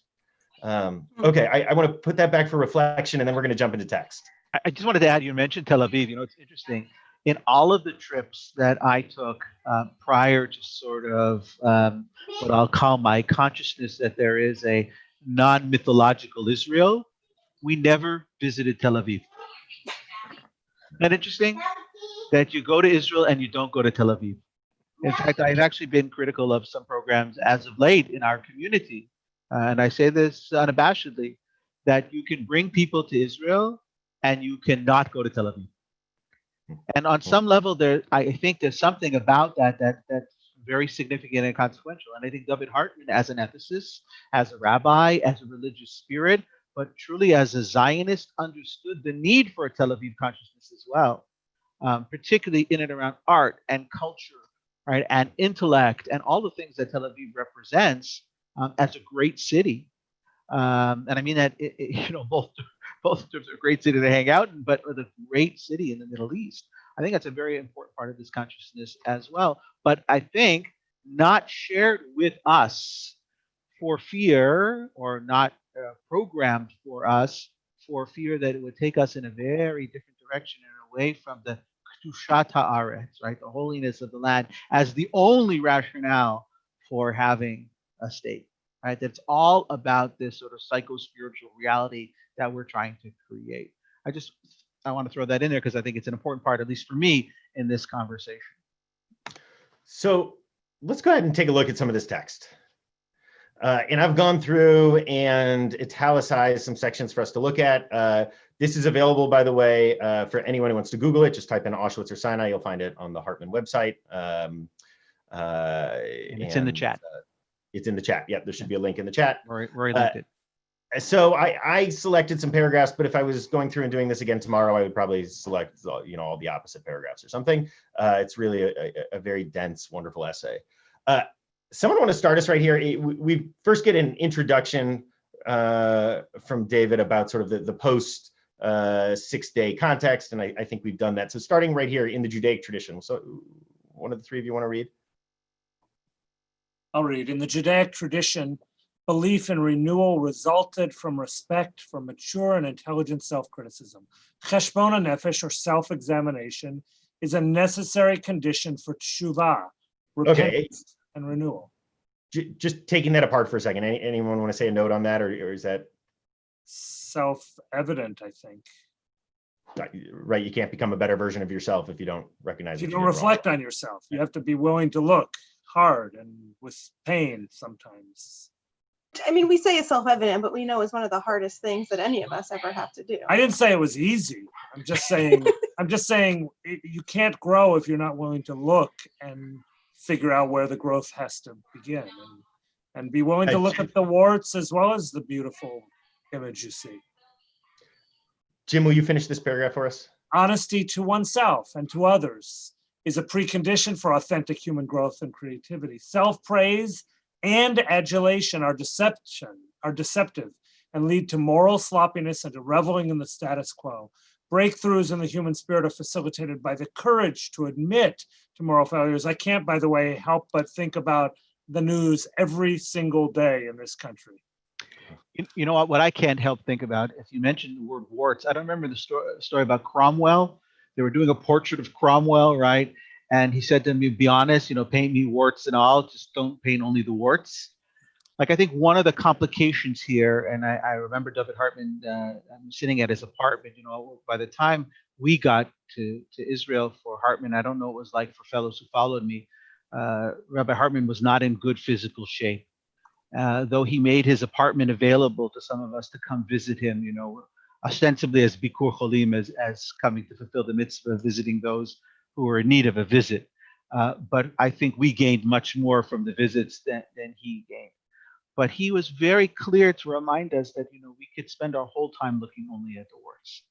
Okay, I want to put that back for reflection, and then we're going to jump into text. I just wanted to add, you mentioned Tel Aviv. It's interesting. in all of the trips that I took prior to sort of what I'll call my consciousness that there is a non-mythological Israel, we never visited Tel Aviv. Isn't that interesting? That you go to Israel and you don't go to Tel Aviv. In fact, I've actually been critical of some programs as of late in our community, and I say this unabashedly, that you can bring people to Israel and you cannot go to Tel Aviv. And on some level, I think there's something about that's very significant and consequential. And I think David Hartman, as an ethicist, as a rabbi, as a religious spirit, but truly as a Zionist, understood the need for a Tel Aviv consciousness as well, particularly in and around art and culture, right, and intellect, and all the things that Tel Aviv represents as a great city. And I mean that both in terms of a great city to hang out in, but with a great city in the Middle East. I think that's a very important part of this consciousness as well. But I think not shared with us for fear, or not programmed for us for fear that it would take us in a very different direction and away from the Kedushat Haaretz, right, the holiness of the land, as the only rationale for having a state. Right, that's all about this sort of psycho-spiritual reality that we're trying to create. I want to throw that in there because I think it's an important part, at least for me, in this conversation. So let's go ahead and take a look at some of this text. And I've gone through and italicized some sections for us to look at. This is available, by the way, for anyone who wants to Google it. Just type in Auschwitz or Sinai. You'll find it on the Hartman website. And it's in the chat. It's in the chat. Yeah, there should be a link in the chat. Rory linked it. So I selected some paragraphs, but if I was going through and doing this again tomorrow, I would probably select all the opposite paragraphs or something. It's really a very dense, wonderful essay. Someone want to start us right here? We first get an introduction from David about sort of the post 6-day context, and I think we've done that. So starting right here in the Judaic tradition. So one of the three of you want to read? I'll read. In the Judaic tradition, belief in renewal resulted from respect for mature and intelligent self-criticism. Cheshbon nefesh, or self-examination, is a necessary condition for tshuva, repentance, and renewal. Just taking that apart for a second, anyone want to say a note on that, or is that self-evident? I think. Right, you can't become a better version of yourself if you don't recognize. If you don't reflect on yourself, you have to be willing to look hard and with pain sometimes. I mean, we say it's self-evident, but we know it's one of the hardest things that any of us ever have to do. I didn't say it was easy. I'm just saying you can't grow if you're not willing to look and figure out where the growth has to begin, and be willing to look at the warts as well as the beautiful image you see. Jim, will you finish this paragraph for us? Honesty to oneself and to others is a precondition for authentic human growth and creativity. Self-praise and adulation are deceptive and lead to moral sloppiness and to reveling in the status quo. Breakthroughs in the human spirit are facilitated by the courage to admit to moral failures. I can't, by the way, help but think about the news every single day in this country. You know what I can't help think about, if you mentioned the word warts, I don't remember the story about Cromwell. They were doing a portrait of Cromwell, right? And he said to me, be honest, paint me warts and all, just don't paint only the warts. Like, I think one of the complications here, and I remember David Hartman sitting at his apartment, by the time we got to Israel for Hartman, I don't know what it was like for fellows who followed me. Rabbi Hartman was not in good physical shape. Though he made his apartment available to some of us to come visit him, ostensibly as Bikur Cholim, as coming to fulfill the mitzvah of visiting those who were in need of a visit. But I think we gained much more from the visits than he gained. But he was very clear to remind us that, we could spend our whole time looking only at the warts.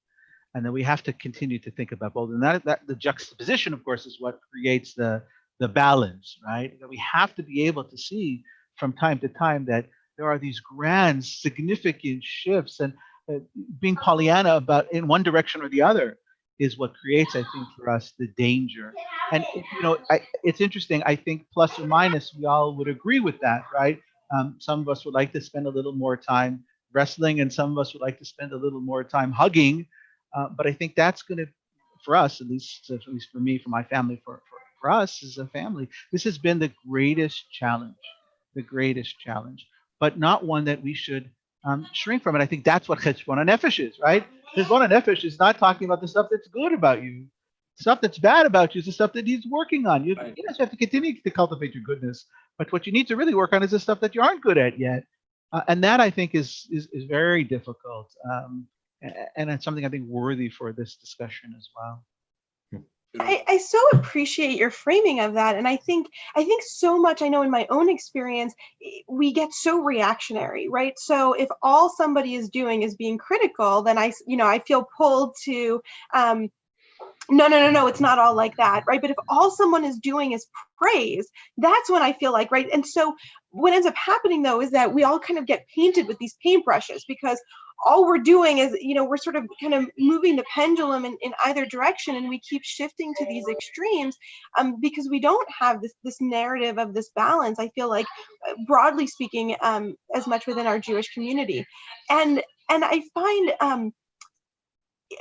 And that we have to continue to think about both. And that the juxtaposition, of course, is what creates the balance, right? That we have to be able to see from time to time that there are these grand, significant shifts, and being Pollyanna about in one direction or the other is what creates, I think, for us the danger. And it's interesting. I think plus or minus, we all would agree with that, right? Some of us would like to spend a little more time wrestling, and some of us would like to spend a little more time hugging. But I think that's going to, for us, at least for me, for my family, for us as a family, this has been the greatest challenge, but not one that we should shrink from. And I think that's what Cheshbon HaNefesh is, right? Cheshbon HaNefesh is not talking about the stuff that's good about you. Stuff that's bad about you is the stuff that he's working on. You have to continue to cultivate your goodness, but what you need to really work on is the stuff that you aren't good at yet. And that, I think, is very difficult. And it's something I think worthy for this discussion as well. I so appreciate your framing of that. And I think so much, I know in my own experience, we get so reactionary, right? So if all somebody is doing is being critical, then I feel pulled to, no, it's not all like that, right? But if all someone is doing is praise, that's when I feel like, right? And so what ends up happening, though, is that we all kind of get painted with these paintbrushes, because all we're doing is, we're sort of kind of moving the pendulum in either direction, and we keep shifting to these extremes because we don't have this narrative of this balance, I feel like, broadly speaking, as much within our Jewish community. And I find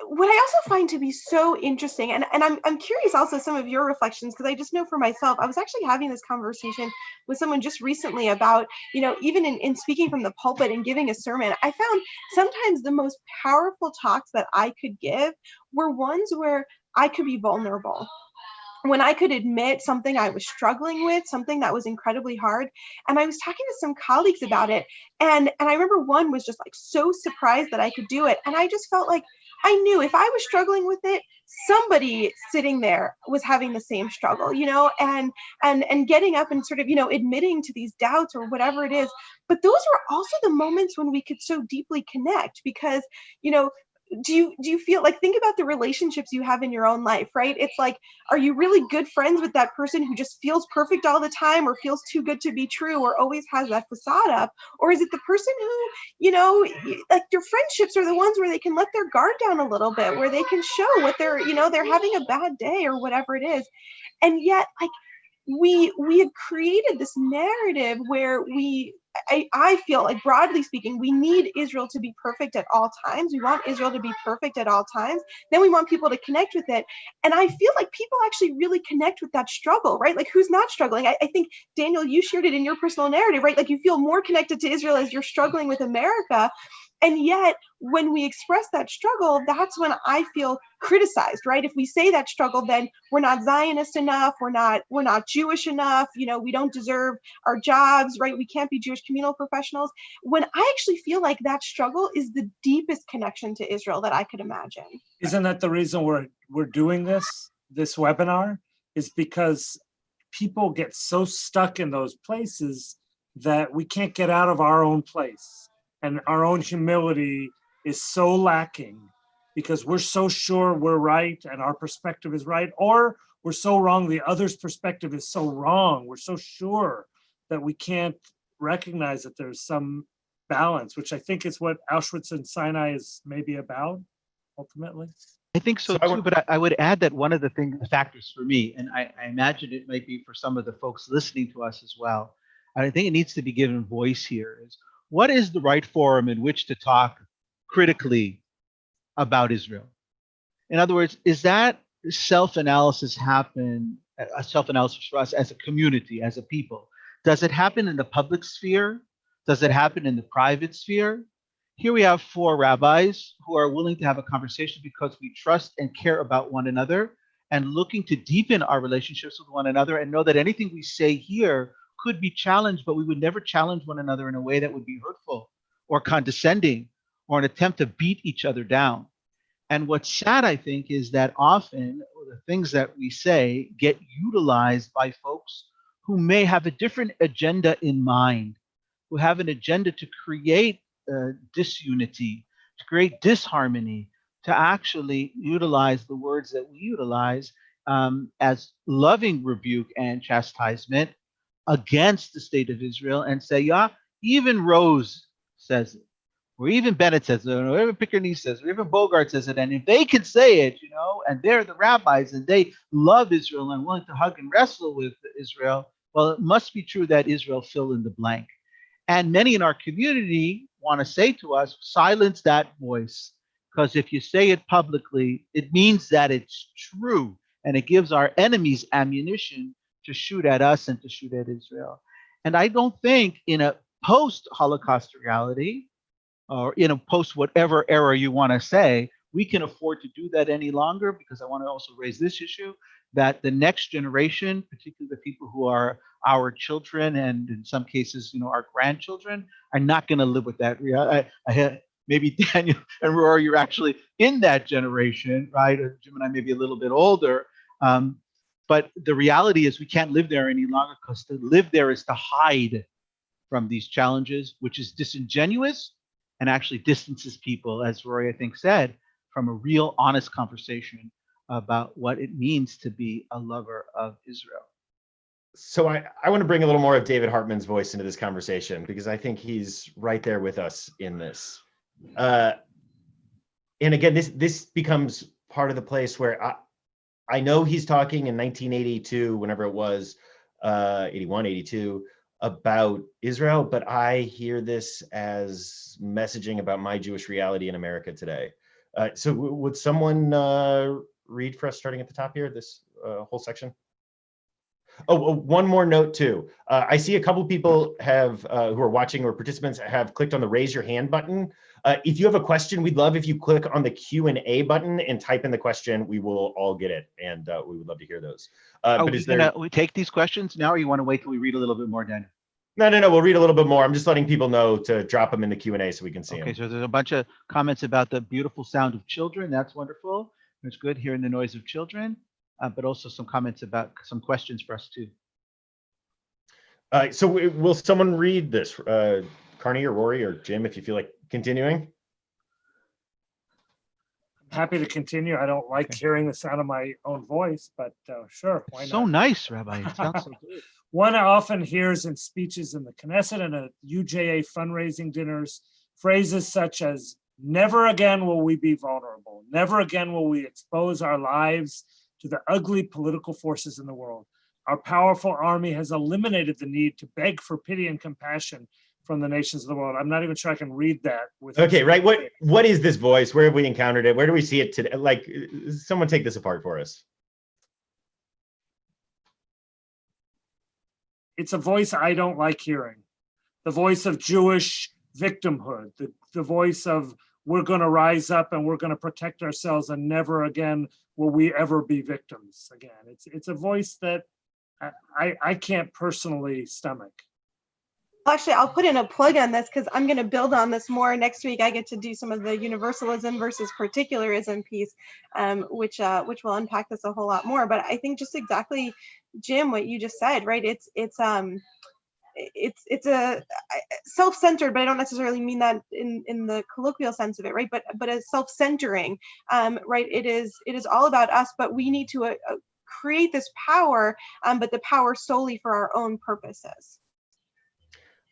what I also find to be so interesting, and I'm curious also some of your reflections, because I just know for myself, I was actually having this conversation with someone just recently about, even in speaking from the pulpit and giving a sermon, I found sometimes the most powerful talks that I could give were ones where I could be vulnerable, when I could admit something I was struggling with, something that was incredibly hard. And I was talking to some colleagues about it. And I remember one was just like so surprised that I could do it. And I just felt like I knew if I was struggling with it, somebody sitting there was having the same struggle, and getting up and sort of, admitting to these doubts or whatever it is. But those were also the moments when we could so deeply connect, because, do you feel like, think about the relationships you have in your own life, right? It's like, are you really good friends with that person who just feels perfect all the time, or feels too good to be true, or always has that facade up? Or is it the person who, like, your friendships are the ones where they can let their guard down a little bit, where they can show what they're having a bad day or whatever it is. And yet, like, we have created this narrative where I feel like, broadly speaking, we need Israel to be perfect at all times. We want Israel to be perfect at all times. Then we want people to connect with it. And I feel like people actually really connect with that struggle, right? Like, who's not struggling? I think, Daniel, you shared it in your personal narrative, right? Like, you feel more connected to Israel as you're struggling with America. And yet, when we express that struggle, that's when I feel criticized, right? If we say that struggle, then we're not Zionist enough, we're not Jewish enough, we don't deserve our jobs, right? We can't be Jewish communal professionals. When I actually feel like that struggle is the deepest connection to Israel that I could imagine. Isn't that the reason we're doing this webinar? Is because people get so stuck in those places that we can't get out of our own place. And our own humility is so lacking because we're so sure we're right and our perspective is right, or we're so wrong, the other's perspective is so wrong. We're so sure that we can't recognize that there's some balance, which I think is what Auschwitz and Sinai is maybe about, ultimately. I think so too, but I would add that one of the factors for me, and I imagine it might be for some of the folks listening to us as well, I think it needs to be given voice here, is what is the right forum in which to talk critically about Israel? In other words, is that self-analysis happen, a self-analysis for us as a community, as a people? Does it happen in the public sphere? Does it happen in the private sphere? Here we have 4 rabbis who are willing to have a conversation because we trust and care about one another and looking to deepen our relationships with one another, and know that anything we say here could be challenged, but we would never challenge one another in a way that would be hurtful or condescending or an attempt to beat each other down. And what's sad, I think, is that often the things that we say get utilized by folks who may have a different agenda in mind, who have an agenda to create disunity, to create disharmony, to actually utilize the words that we utilize as loving rebuke and chastisement against the state of Israel, and say, yeah, even Rose says it, or even Bennett says it, or even Carnie says it, or even Bogard says it, and if they can say it, and they're the rabbis and they love Israel and willing to hug and wrestle with Israel, well, it must be true that Israel fill in the blank. And many in our community want to say to us, silence that voice, because if you say it publicly, it means that it's true, and it gives our enemies ammunition to shoot at us and to shoot at Israel. And I don't think in a post-Holocaust reality, or in a post whatever era you want to say, we can afford to do that any longer, because I want to also raise this issue that the next generation, particularly the people who are our children and in some cases, our grandchildren, are not going to live with that reality. I had maybe Daniel and Rori, you're actually in that generation, right? Or Jim and I may be a little bit older. But the reality is we can't live there any longer, because to live there is to hide from these challenges, which is disingenuous and actually distances people, as Rori, I think, said, from a real honest conversation about what it means to be a lover of Israel. So I want to bring a little more of David Hartman's voice into this conversation, because I think he's right there with us in this. And again, this becomes part of the place where I know he's talking in 1982, whenever it was, 81, 82, about Israel, but I hear this as messaging about my Jewish reality in America today. So would someone read for us, starting at the top here, this whole section? Oh, one more note too. I see a couple people have who are watching, or participants have clicked on the raise your hand button. If you have a question, we'd love if you click on the Q&A button and type in the question. We will all get it, and we would love to hear those. We take these questions now, or you want to wait till we read a little bit more, Daniel? No. We'll read a little bit more. I'm just letting people know to drop them in the Q&A so we can see them. Okay, so there's a bunch of comments about the beautiful sound of children. That's wonderful. It's good hearing the noise of children, but also some comments about some questions for us too. So will someone read this? Carnie or Rori or Jim, if you feel like continuing? I'm happy to continue. I don't like hearing the sound of my own voice, but sure, why not? So nice, Rabbi. It sounds so good. One often hears in speeches in the Knesset and at UJA fundraising dinners phrases such as, "Never again will we be vulnerable. Never again will we expose our lives to the ugly political forces in the world. Our powerful army has eliminated the need to beg for pity and compassion from the nations of the world." I'm not even sure I can read that. Okay, right. What is this voice? Where have we encountered it? Where do we see it today? Like, someone take this apart for us. It's a voice I don't like hearing. The voice of Jewish victimhood, the voice of we're going to rise up and we're going to protect ourselves, and never again will we ever be victims again. It's a voice that I can't personally stomach. Actually, I'll put in a plug on this because I'm going to build on this more. Next week, I get to do some of the universalism versus particularism piece, which will unpack this a whole lot more. But I think just exactly, Jim, what you just said, right? It's a self-centered, but I don't necessarily mean that in the colloquial sense of it, right? But as self-centering, right? It is all about us, but we need to create this power, but the power solely for our own purposes.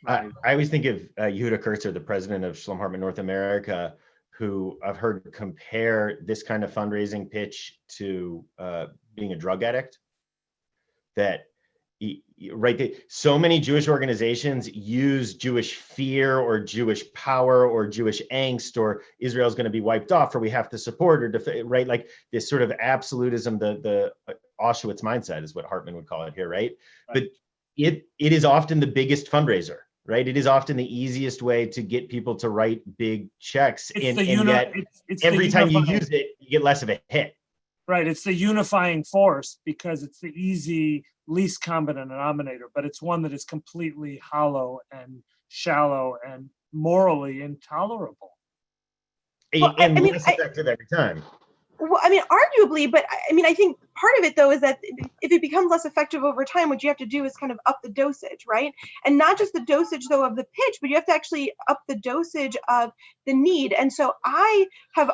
I always think of Yehuda Kurtzer, the president of Shalom Hartman North America, who I've heard compare this kind of fundraising pitch to being a drug addict. That so many Jewish organizations use Jewish fear or Jewish power or Jewish angst, or Israel's going to be wiped off, or we have to support, or right, like this sort of absolutism, the Auschwitz mindset is what Hartman would call it here, right? But it is often the biggest fundraiser. Right, it is often the easiest way to get people to write big checks, and yet every time you use it, you get less of a hit. Right, it's the unifying force because it's the easy, least common denominator, but it's one that is completely hollow and shallow and morally intolerable. And less effective every time. Well, I mean, arguably, but I mean, I think part of it, though, is that if it becomes less effective over time, what you have to do is kind of up the dosage, right? And not just the dosage, though, of the pitch, but you have to actually up the dosage of the need. And so I have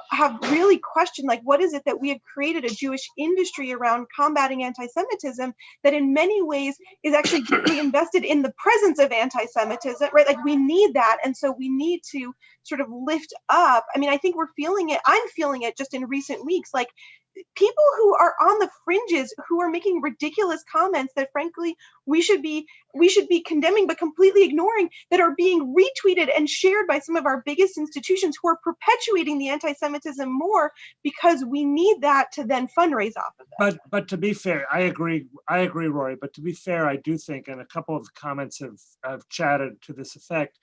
really questioned, like, what is it that we have created a Jewish industry around combating anti-Semitism that in many ways is actually deeply invested in the presence of anti-Semitism, right? Like, we need that. And so we need to sort of lift up. I mean, I think we're feeling it. I'm feeling it just in recent weeks. Like, people who are on the fringes, who are making ridiculous comments that frankly we should be condemning but completely ignoring, that are being retweeted and shared by some of our biggest institutions, who are perpetuating the anti-Semitism more because we need that to then fundraise off of that. But to be fair, I agree, Rory. But to be fair, I do think, and a couple of comments have chatted to this effect,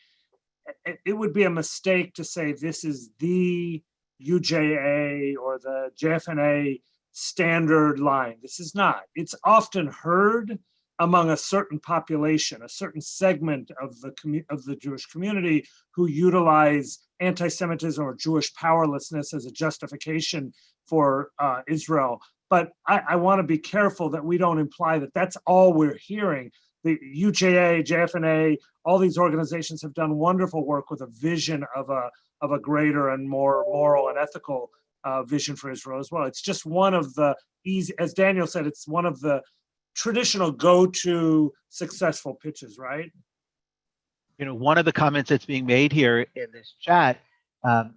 it would be a mistake to say this is the UJA or the JFNA standard line. This is not. It's often heard among a certain population, a certain segment of the Jewish community, who utilize anti-Semitism or Jewish powerlessness as a justification for Israel. But I want to be careful that we don't imply that that's all we're hearing. The UJA, JFNA, all these organizations have done wonderful work with a vision of a greater and more moral and ethical vision for Israel as well. It's just one of the easy, as Daniel said, it's one of the traditional go-to successful pitches, right? You know, one of the comments that's being made here in this chat,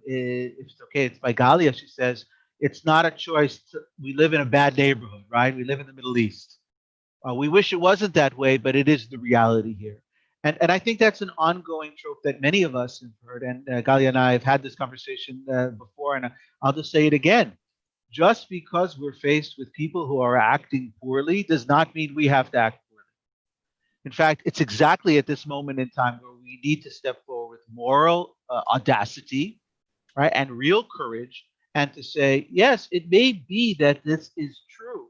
if it's okay, it's by Galia. She says, it's not a choice. We live in a bad neighborhood, right? We live in the Middle East. We wish it wasn't that way, but it is the reality here. And I think that's an ongoing trope that many of us have heard. And Galia and I have had this conversation before, and I'll just say it again. Just because we're faced with people who are acting poorly does not mean we have to act poorly. In fact, it's exactly at this moment in time where we need to step forward with moral audacity, right, and real courage, and to say, yes, it may be that this is true,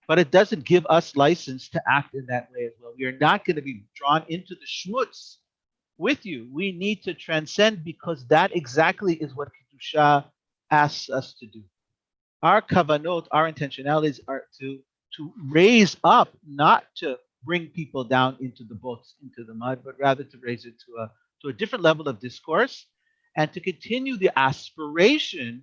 but it doesn't give us license to act in that way as well. We are not going to be drawn into the schmutz with you. We need to transcend, because that exactly is what Kedusha asks us to do. Our kavanot, our intentionalities are to raise up, not to bring people down into the books, into the mud, but rather to raise it to a different level of discourse, and to continue the aspiration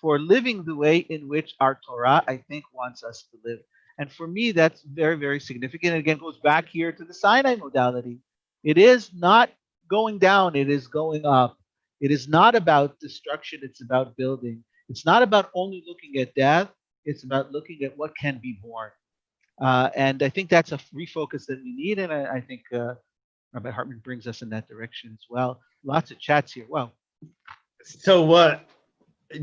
for living the way in which our Torah, I think, wants us to live. And for me, that's very, very significant. And again, goes back here to the Sinai modality. It is not going down, it is going up. It is not about destruction, it's about building. It's not about only looking at death, it's about looking at what can be born. And I think that's a refocus that we need. And I think Rabbi Hartman brings us in that direction as well. Lots of chats here. Wow. So,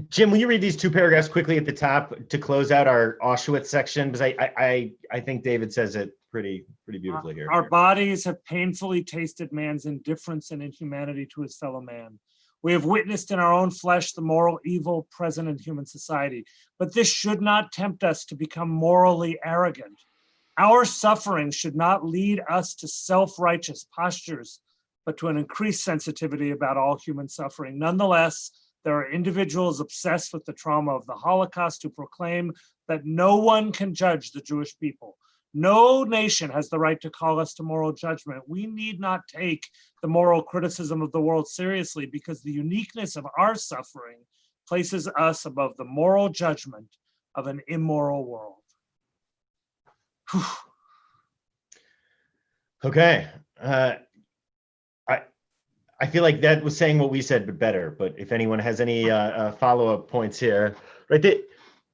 Jim, will you read these two paragraphs quickly at the top to close out our Auschwitz section? Because I think David says it pretty beautifully here. Our bodies have painfully tasted man's indifference and inhumanity to his fellow man. We have witnessed in our own flesh the moral evil present in human society, but this should not tempt us to become morally arrogant. Our suffering should not lead us to self-righteous postures, but to an increased sensitivity about all human suffering. Nonetheless, there are individuals obsessed with the trauma of the Holocaust who proclaim that no one can judge the Jewish people. No nation has the right to call us to moral judgment. We need not take the moral criticism of the world seriously, because the uniqueness of our suffering places us above the moral judgment of an immoral world. Whew. Okay. I feel like that was saying what we said, but better. But if anyone has any follow-up points here, right?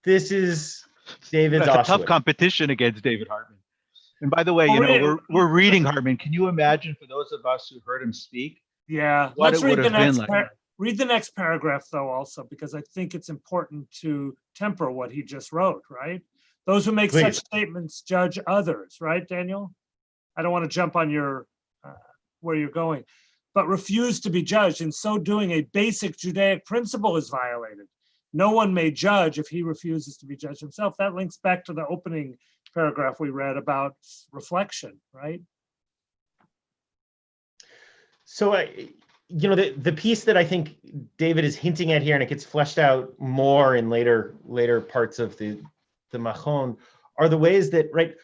This is David's That's Auschwitz. a tough competition against David Hartman. And by the way, we're reading Hartman. Can you imagine, for those of us who heard him speak? Yeah, what let's it would have been like. Read the next paragraph, though, also, because I think it's important to temper what he just wrote, right? Those who make such statements judge others, right, Daniel? I don't want to jump on your where you're going, but refuse to be judged. In so doing, a basic Judaic principle is violated. No one may judge if he refuses to be judged himself. That links back to the opening paragraph we read about reflection, right? So, the piece that I think David is hinting at here, and it gets fleshed out more in later parts of the Machon, are the ways that, right,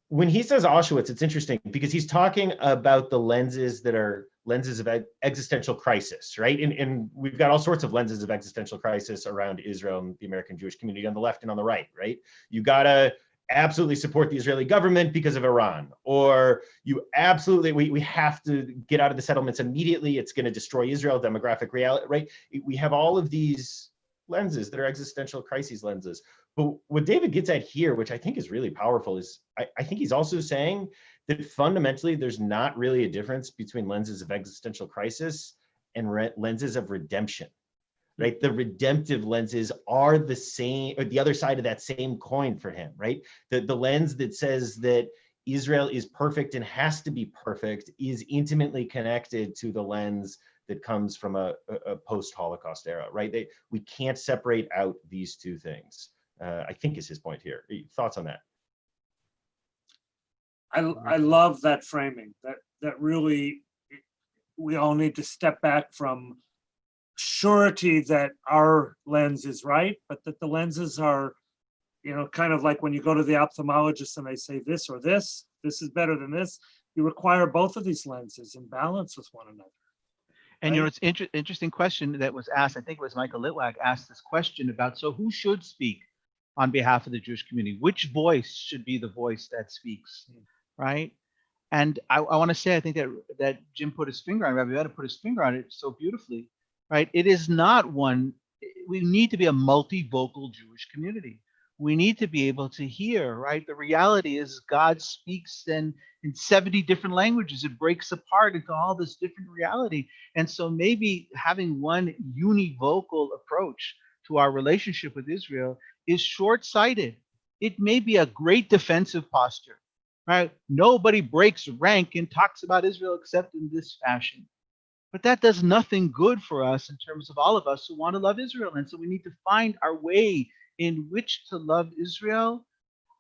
when he says Auschwitz, it's interesting because he's talking about the lenses that are lenses of existential crisis, right? And we've got all sorts of lenses of existential crisis around Israel and the American Jewish community on the left and on the right, right? You gotta absolutely support the Israeli government because of Iran, or you absolutely, we have to get out of the settlements immediately. It's going to destroy Israel, demographic reality, right? We have all of these lenses, that are existential crises lenses. But what David gets at here, which I think is really powerful, is I think he's also saying that fundamentally there's not really a difference between lenses of existential crisis and lenses of redemption, right? The redemptive lenses are the same, or the other side of that same coin for him, right? The lens that says that Israel is perfect and has to be perfect is intimately connected to the lens that comes from a post-Holocaust era, right? We can't separate out these two things, I think is his point here. Thoughts on that? I love that framing, that really, we all need to step back from surety that our lens is right, but that the lenses are, kind of like when you go to the ophthalmologist and they say this or this is better than this. You require both of these lenses in balance with one another. And it's interesting question that was asked. I think it was Michael Litwack asked this question about, so who should speak on behalf of the Jewish community? Which voice should be the voice that speaks, right? And I want to say, I think that Jim put his finger on, Rabbi Bennett put his finger on it so beautifully, right? It is not one. We need to be a multivocal Jewish community. We need to be able to hear, right? The reality is God speaks in 70 different languages. It breaks apart into all this different reality. And so maybe having one univocal approach to our relationship with Israel is short-sighted. It may be a great defensive posture, right? Nobody breaks rank and talks about Israel except in this fashion. But that does nothing good for us in terms of all of us who want to love Israel. And so we need to find our way in which to love Israel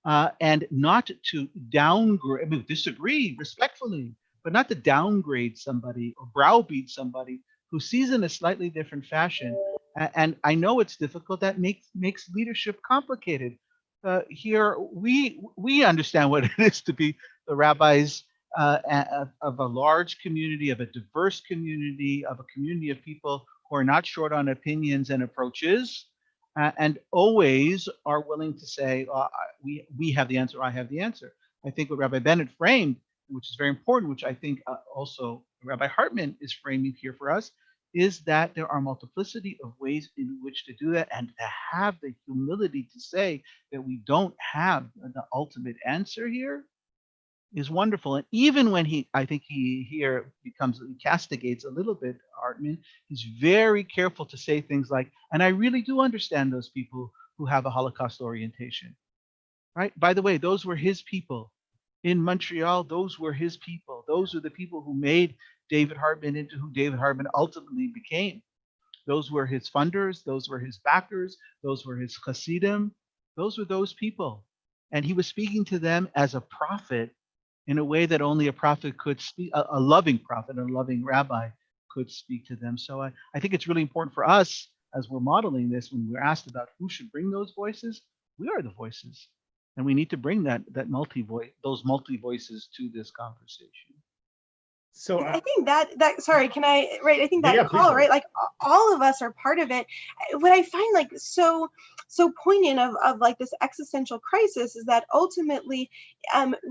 and not to downgrade, disagree respectfully, but not to downgrade somebody or browbeat somebody who sees in a slightly different fashion. And I know it's difficult. That makes leadership complicated. Here, we understand what it is to be the rabbis of a large community, of a diverse community, of a community of people who are not short on opinions and approaches, and always are willing to say, we have the answer, I have the answer. I think what Rabbi Bennett framed, which is very important, which I think also Rabbi Hartman is framing here for us, is that there are multiplicity of ways in which to do that, and to have the humility to say that we don't have the ultimate answer here is wonderful. And even when I think he here castigates a little bit, Hartman, he's very careful to say things like, and I really do understand those people who have a Holocaust orientation, right? By the way, those were his people. In Montreal, those were his people. Those are the people who made David Hartman into who David Hartman ultimately became. Those were his funders, those were his backers, those were his Hasidim. Those were those people. And he was speaking to them as a prophet in a way that only a prophet could speak, a loving prophet, a loving rabbi could speak to them. So I think it's really important for us as we're modeling this, when we're asked about who should bring those voices, we are the voices. And we need to bring those multi voices to this conversation. So I think that sorry, can I, right? I think that call, right? Like all of us are part of it. What I find like so poignant of like this existential crisis is that ultimately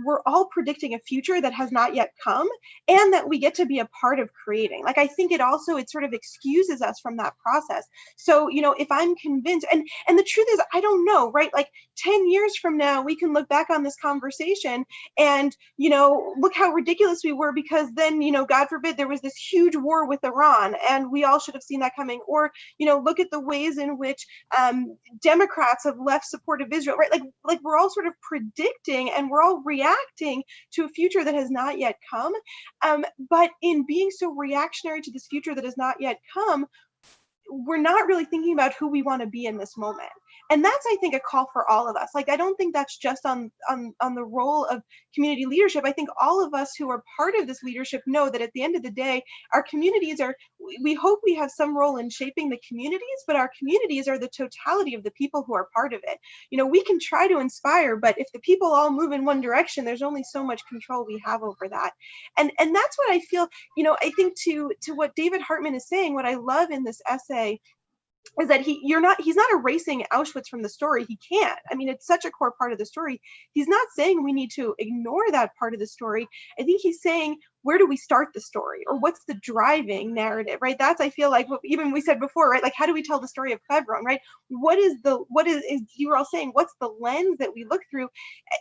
we're all predicting a future that has not yet come, and that we get to be a part of creating. Like I think it sort of excuses us from that process. So if I'm convinced, and the truth is I don't know, right? Like 10 years from now we can look back on this conversation and look how ridiculous we were, because then God forbid there was this huge war with Iran and we all should have seen that coming. Or look at the ways in which Democrats have left support of Israel, right? Like we're all sort of predicting and we're all reacting to a future that has not yet come. But in being so reactionary to this future that has not yet come, we're not really thinking about who we want to be in this moment. And that's, I think, a call for all of us. Like, I don't think that's just on the role of community leadership. I think all of us who are part of this leadership know that at the end of the day, our communities we hope we have some role in shaping the communities, but our communities are the totality of the people who are part of it. We can try to inspire, but if the people all move in one direction, there's only so much control we have over that. And that's what I feel, I think to what David Hartman is saying, what I love in this essay is that he's not erasing Auschwitz from the story. He can't. I mean, it's such a core part of the story. He's not saying we need to ignore that part of the story. I think he's saying where do we start the story, or what's the driving narrative, right? That's, I feel like, what even we said before, right? Like, how do we tell the story of Hebron, right? What is you were all saying, what's the lens that we look through?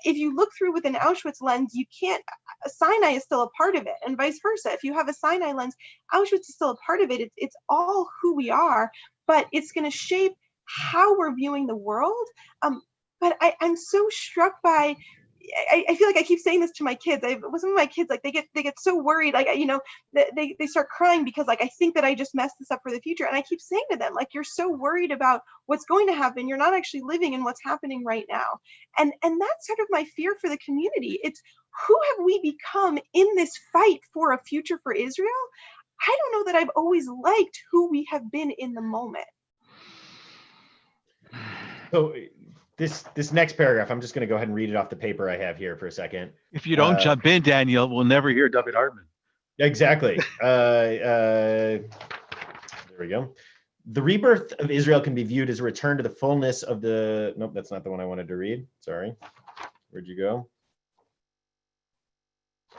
If you look through with an Auschwitz lens, you can't, Sinai is still a part of it, and vice versa. If you have a Sinai lens, Auschwitz is still a part of it. It's all who we are, but it's going to shape how we're viewing the world. But I'm so struck by, I feel like I keep saying this to my kids. Some of my kids, like, they get so worried, like, they start crying because, like, I think that I just messed this up for the future. And I keep saying to them, like, you're so worried about what's going to happen. You're not actually living in what's happening right now. And that's sort of my fear for the community. It's, who have we become in this fight for a future for Israel? I don't know that I've always liked who we have been in the moment. So this next paragraph, I'm just going to go ahead and read it off the paper I have here for a second. If you don't jump in, Daniel, we'll never hear David Hartman. Exactly. There we go. The rebirth of Israel can be viewed as a return to the fullness of the... Nope, that's not the one I wanted to read. Sorry. Where'd you go?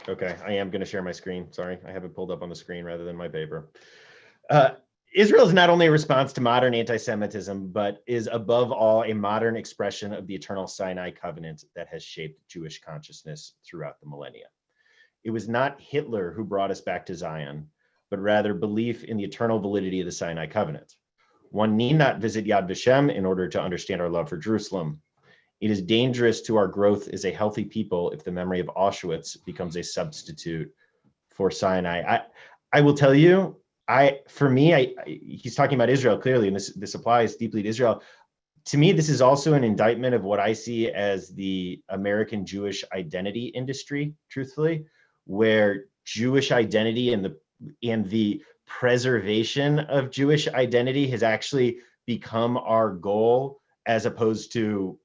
Okay, I am going to share my screen. Sorry, I have it pulled up on the screen rather than my paper. Israel is not only a response to modern anti-Semitism, but is above all a modern expression of the eternal Sinai covenant that has shaped Jewish consciousness throughout the millennia. It was not Hitler who brought us back to Zion, but rather belief in the eternal validity of the Sinai covenant. One need not visit Yad Vashem in order to understand our love for Jerusalem. It is dangerous to our growth as a healthy people if the memory of Auschwitz becomes a substitute for Sinai. I will tell you, he's talking about Israel clearly, and this applies deeply to Israel. To me, this is also an indictment of what I see as the American Jewish identity industry, truthfully, where Jewish identity and the preservation of Jewish identity has actually become our goal, as opposed to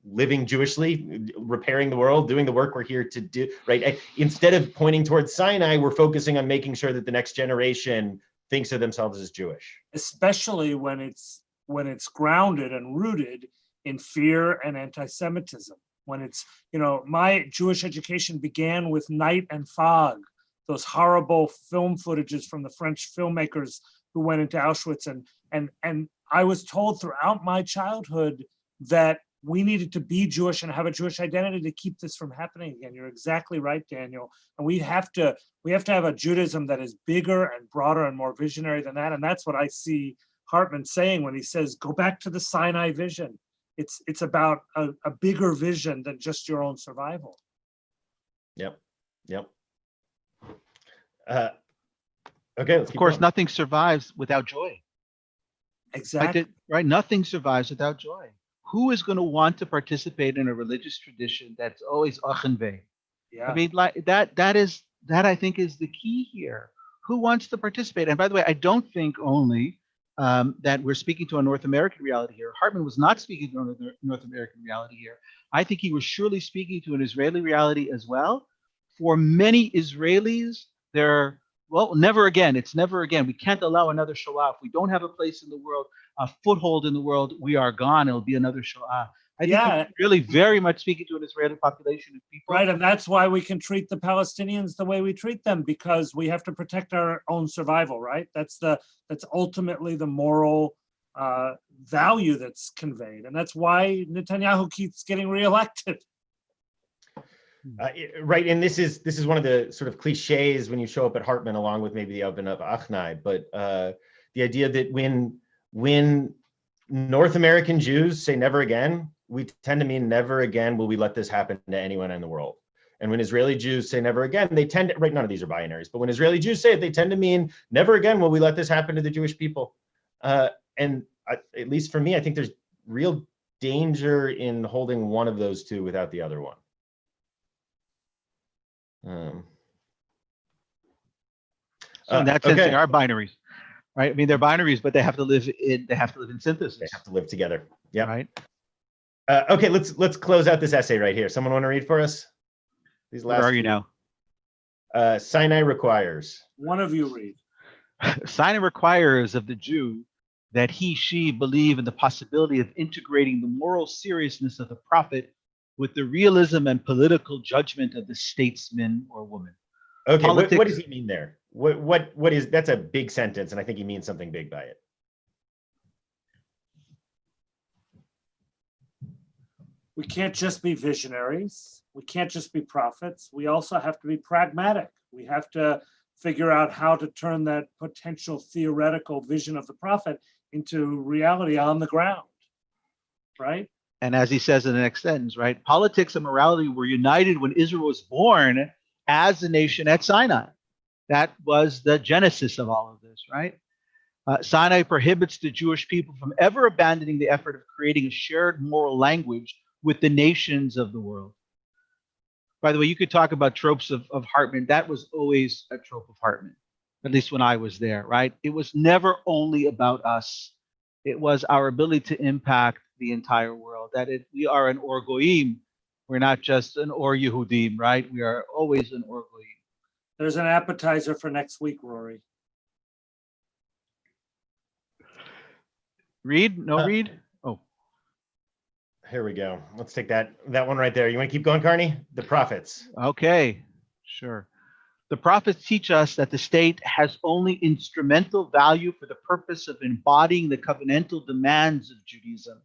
living Jewishly, repairing the world, doing the work we're here to do, right? Instead of pointing towards Sinai, we're focusing on making sure that the next generation thinks of themselves as Jewish. Especially when it's grounded and rooted in fear and anti-Semitism. When it's, my Jewish education began with Night and Fog, those horrible film footages from the French filmmakers who went into Auschwitz. And I was told throughout my childhood that we needed to be Jewish and have a Jewish identity to keep this from happening again. You're exactly right, Daniel. And we have to have a Judaism that is bigger and broader and more visionary than that. And that's what I see Hartman saying when he says, go back to the Sinai vision. It's about a bigger vision than just your own survival. Yep. Okay. Of course, nothing survives without joy. Exactly. Right? Nothing survives without joy. Who is going to want to participate in a religious tradition that's always achenve? Yeah. I mean, like that I think is the key here. Who wants to participate? And by the way, I don't think only that we're speaking to a North American reality here. Hartman was not speaking to a North American reality here. I think he was surely speaking to an Israeli reality as well. For many Israelis, never again. It's never again. We can't allow another Shoah. If we don't have a place in the world, a foothold in the world, we are gone. It'll be another Shoah. I think he's really very much speaking to an Israeli population of people. Right, and that's why we can treat the Palestinians the way we treat them, because we have to protect our own survival, right? That's ultimately the moral value that's conveyed. And that's why Netanyahu keeps getting reelected. Right, and this is one of the sort of cliches when you show up at Hartman, along with maybe the Oven of Achnai, but the idea that when North American Jews say never again, we tend to mean never again will we let this happen to anyone in the world. And when Israeli Jews say never again, they tend to, right, none of these are binaries, but when Israeli Jews say it, they tend to mean never again will we let this happen to the Jewish people. And at least for me, I think there's real danger in holding one of those two without the other one. So in that sense, they are binaries, right? I mean, they're binaries, but they have to live in synthesis. They have to live together. Yeah. Right. Okay, let's close out this essay right here. Someone want to read for us? These last. Where are you now? Sinai requires. One of you read. Sinai requires of the Jew that she believe in the possibility of integrating the moral seriousness of the prophet with the realism and political judgment of the statesman or woman. Okay, what does he mean there? What is, that's a big sentence, and I think he means something big by it. We can't just be visionaries. We can't just be prophets. We also have to be pragmatic. We have to figure out how to turn that potential theoretical vision of the prophet into reality on the ground, right? And as he says in the next sentence, right, politics and morality were united when Israel was born as a nation at Sinai. That was the genesis of all of this, right? Sinai prohibits the Jewish people from ever abandoning the effort of creating a shared moral language with the nations of the world. By the way, you could talk about tropes of Hartman. That was always a trope of Hartman, at least when I was there, right? It was never only about us. It was our ability to impact the entire world. We are an Or Goyim. We're not just an Or Yehudim, right? We are always an Or Goyim. There's an appetizer for next week, Rory. Read? No read? Oh. Here we go. Let's take that one right there. You want to keep going, Carnie? The prophets. Okay, sure. The prophets teach us that the state has only instrumental value for the purpose of embodying the covenantal demands of Judaism.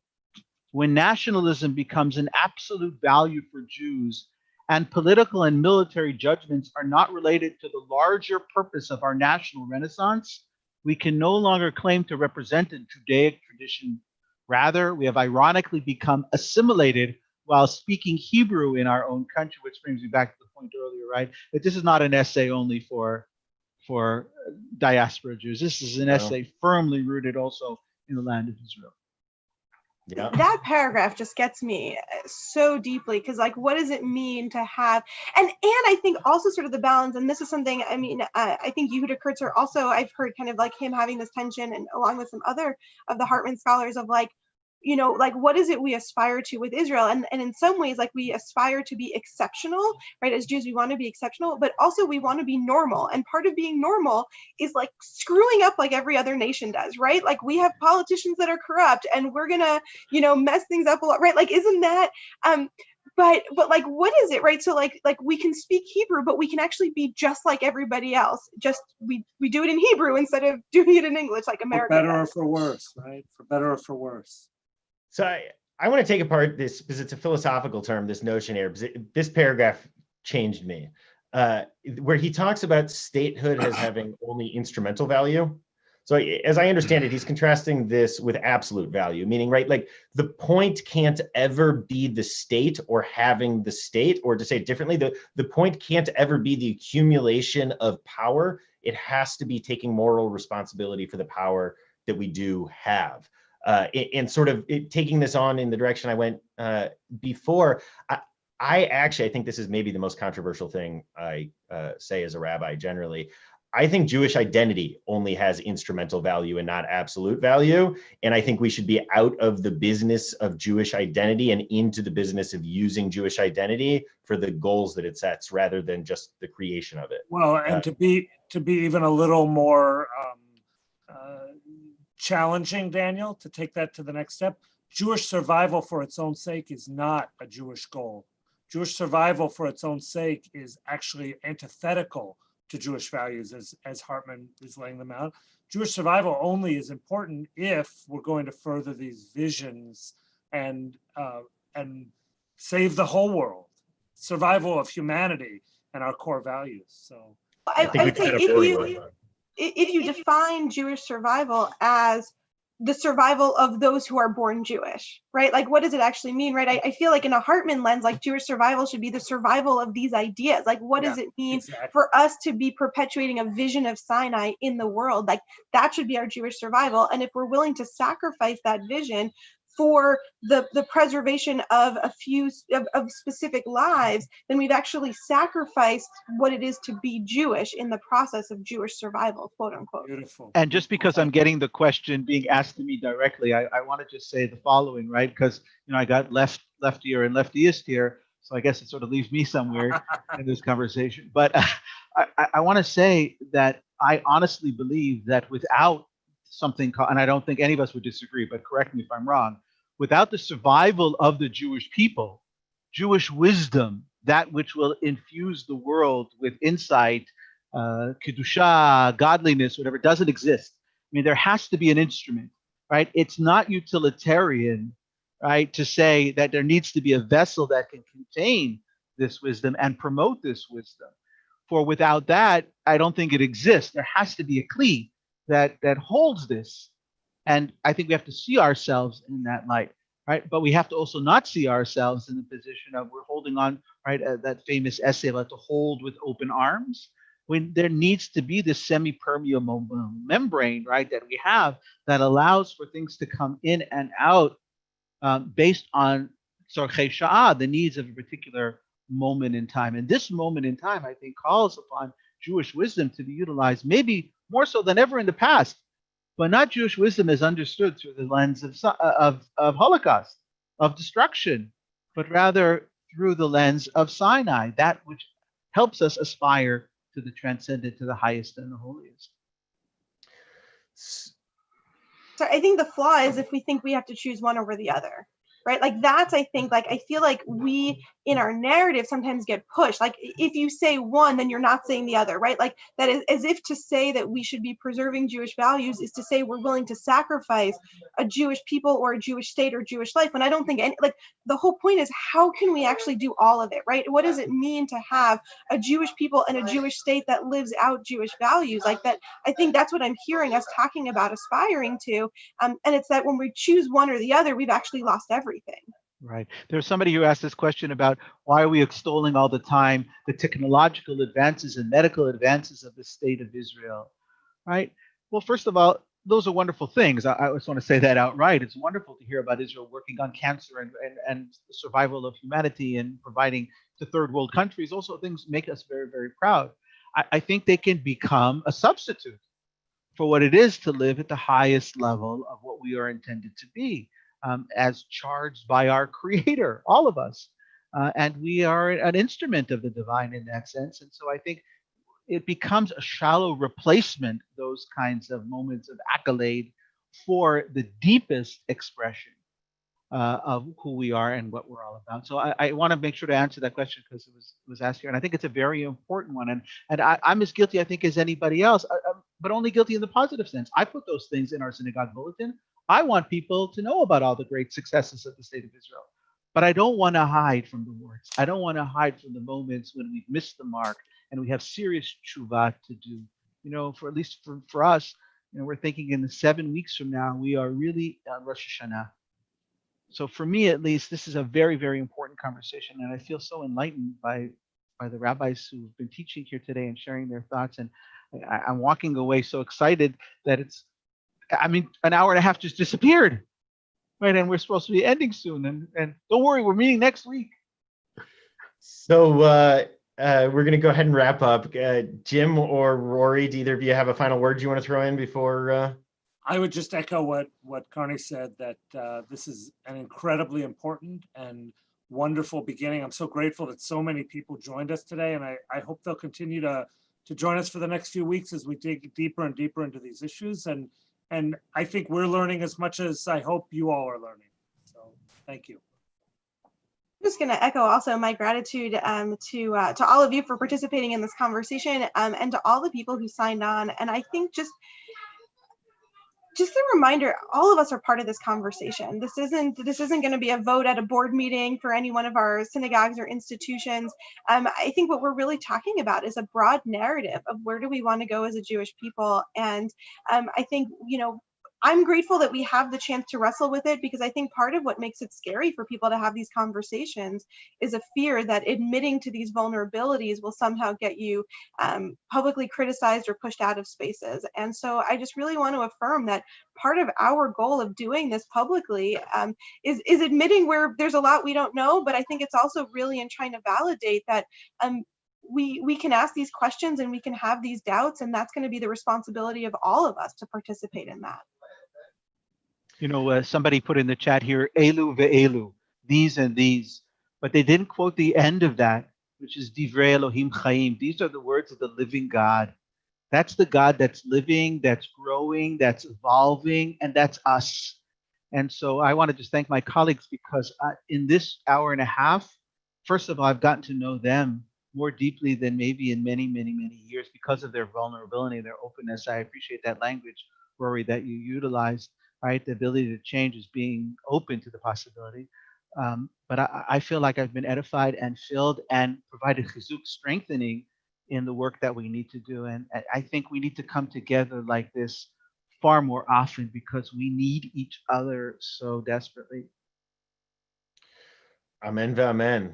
When nationalism becomes an absolute value for Jews, and political and military judgments are not related to the larger purpose of our national renaissance, we can no longer claim to represent a Judaic tradition. Rather, we have ironically become assimilated while speaking Hebrew in our own country, which brings me back to the point earlier, right? That this is not an essay only for diaspora Jews. This is an essay firmly rooted also in the land of Israel. Yeah. That paragraph just gets me so deeply, because like, what does it mean to have, and I think also sort of the balance, and this is something, I mean, I think Yehuda Kurtzer also, I've heard kind of like him having this tension, and along with some other of the Hartman scholars, of like, you know, like, what is it we aspire to with Israel? And in some ways, like, we aspire to be exceptional, right? As Jews, we want to be exceptional, but also we want to be normal. And part of being normal is like screwing up like every other nation does, right? Like, we have politicians that are corrupt, and we're gonna, you know, mess things up a lot, right? Like, isn't that, but like, what is it, right? So like we can speak Hebrew, but we can actually be just like everybody else. Just we do it in Hebrew instead of doing it in English, like America For better does. or for worse, right? For better or for worse. So I want to take apart this, because it's a philosophical term, this notion here, because this paragraph changed me, where he talks about statehood as having only instrumental value. So as I understand it, he's contrasting this with absolute value, meaning, right, like the point can't ever be the state or having the state, or to say it differently, the point can't ever be the accumulation of power. It has to be taking moral responsibility for the power that we do have. And sort of taking this on in the direction I went before, I think this is maybe the most controversial thing I say as a rabbi generally. I think Jewish identity only has instrumental value and not absolute value. And I think we should be out of the business of Jewish identity and into the business of using Jewish identity for the goals that it sets, rather than just the creation of it. Well, and to be even a little more challenging, Daniel, to take that to the next step, Jewish survival for its own sake is not a Jewish goal. Jewish survival for its own sake is actually antithetical to Jewish values, as Hartman is laying them out. Jewish survival only is important if we're going to further these visions and save the whole world, survival of humanity and our core values. So I would say if you define Jewish survival as the survival of those who are born Jewish, right? Like, what does it actually mean, right? I feel like in a Hartman lens, like Jewish survival should be the survival of these ideas. Like, what does it mean for us to be perpetuating a vision of Sinai in the world? Like, that should be our Jewish survival. And if we're willing to sacrifice that vision for the preservation of a few of specific lives, then we've actually sacrificed what it is to be Jewish in the process of Jewish survival, quote unquote. Beautiful. And just because I'm getting the question being asked to me directly, I want to just say the following, right? Because, you know, I got left ear and leftiest here, so I guess it sort of leaves me somewhere in this conversation. But I want to say that I honestly believe that without something called, and I don't think any of us would disagree, but correct me if I'm wrong, without the survival of the Jewish people, Jewish wisdom that which will infuse the world with insight, kedusha, godliness, whatever, doesn't exist. I mean, there has to be an instrument, right? It's not utilitarian, right, to say that there needs to be a vessel that can contain this wisdom and promote this wisdom. For without that, I don't think it exists. There has to be a kli that holds this. And I think we have to see ourselves in that light, right? But we have to also not see ourselves in the position of we're holding on, right? That famous essay about to hold with open arms, when there needs to be this semi-permeable membrane, right, that we have that allows for things to come in and out based on tzorchei sha'ah, the needs of a particular moment in time. And this moment in time, I think, calls upon Jewish wisdom to be utilized maybe more so than ever in the past, but not Jewish wisdom as understood through the lens of Holocaust, of destruction, but rather through the lens of Sinai, that which helps us aspire to the transcendent, to the highest and the holiest. So I think the flaw is if we think we have to choose one over the other, right? Like that's, I think, like, I feel like we in our narrative sometimes get pushed. Like if you say one, then you're not saying the other, right? Like that is as if to say that we should be preserving Jewish values is to say we're willing to sacrifice a Jewish people or a Jewish state or Jewish life. When I don't think like the whole point is how can we actually do all of it, right? What does it mean to have a Jewish people and a Jewish state that lives out Jewish values? Like that, I think that's what I'm hearing us talking about aspiring to. And it's that when we choose one or the other, we've actually lost everything. Right. There's somebody who asked this question about why are we extolling all the time the technological advances and medical advances of the state of Israel, right? Well, first of all, those are wonderful things. I just want to say that outright. It's wonderful to hear about Israel working on cancer and the survival of humanity and providing to third world countries. Also, things make us very, very proud. I think they can become a substitute for what it is to live at the highest level of what we are intended to be. As charged by our Creator, all of us. And we are an instrument of the divine in that sense. And so I think it becomes a shallow replacement, those kinds of moments of accolade, for the deepest expression of who we are and what we're all about. So I want to make sure to answer that question because it was asked here. And I think it's a very important one. And I'm as guilty, I think, as anybody else, but only guilty in the positive sense. I put those things in our synagogue bulletin. I want people to know about all the great successes of the state of Israel, but I don't want to hide from the words. I don't want to hide from the moments when we've missed the mark and we have serious tshuva to do. You know, for at least for us, you know, we're thinking in the 7 weeks from now, we are really on Rosh Hashanah. So for me, at least, this is a very, very important conversation, and I feel so enlightened by the rabbis who've been teaching here today and sharing their thoughts. And I'm walking away so excited that an hour and a half just disappeared, right? And we're supposed to be ending soon. And don't worry, we're meeting next week. So we're going to go ahead and wrap up. Jim or Rory, do either of you have a final word you want to throw in before? I would just echo what Carnie said, that this is an incredibly important and wonderful beginning. I'm so grateful that so many people joined us today, and I hope they'll continue to join us for the next few weeks as we dig deeper and deeper into these issues. And I think we're learning as much as I hope you all are learning. So thank you. I'm just going to echo also my gratitude to all of you for participating in this conversation and to all the people who signed on. And I think just a reminder, all of us are part of this conversation. This isn't going to be a vote at a board meeting for any one of our synagogues or institutions. I think what we're really talking about is a broad narrative of where do we want to go as a Jewish people. And I think, I'm grateful that we have the chance to wrestle with it, because I think part of what makes it scary for people to have these conversations is a fear that admitting to these vulnerabilities will somehow get you publicly criticized or pushed out of spaces. And so I just really want to affirm that part of our goal of doing this publicly is admitting where there's a lot we don't know, but I think it's also really in trying to validate that we can ask these questions and we can have these doubts, and that's going to be the responsibility of all of us to participate in that. Somebody put in the chat here, Elu ve'elu, these and these, but they didn't quote the end of that, which is Divrei Elohim Chaim. These are the words of the living God. That's the God that's living, that's growing, that's evolving, and that's us. And so I want to just thank my colleagues, because in this hour and a half, first of all, I've gotten to know them more deeply than maybe in many, many, many years because of their vulnerability, their openness. I appreciate that language, Rori, that you utilized, right? The ability to change is being open to the possibility. But I feel like I've been edified and filled and provided chizuk, strengthening in the work that we need to do. And I think we need to come together like this far more often because we need each other so desperately. Amen, amen.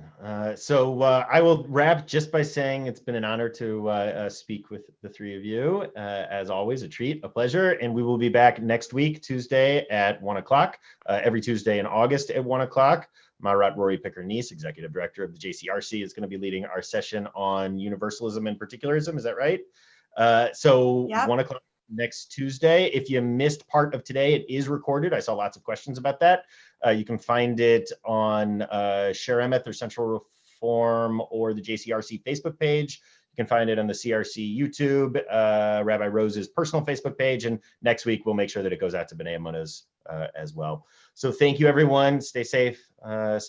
So I will wrap just by saying it's been an honor to speak with the three of you. As always, a treat, a pleasure. And we will be back next week, Tuesday at 1 o'clock, every Tuesday in August at 1 o'clock. Maharat Rori Neiss, Executive Director of the JCRC, is going to be leading our session on universalism and particularism. Is that right? So yep. 1 o'clock next Tuesday. If you missed part of today, it is recorded. I saw lots of questions about that. You can find it on Sheremeth or Central Reform or the JCRC Facebook page. You can find it on the CRC YouTube, Rabbi Rose's personal Facebook page. And next week, we'll make sure that it goes out to B'nai Emunah's as well. So thank you, everyone. Stay safe. Stay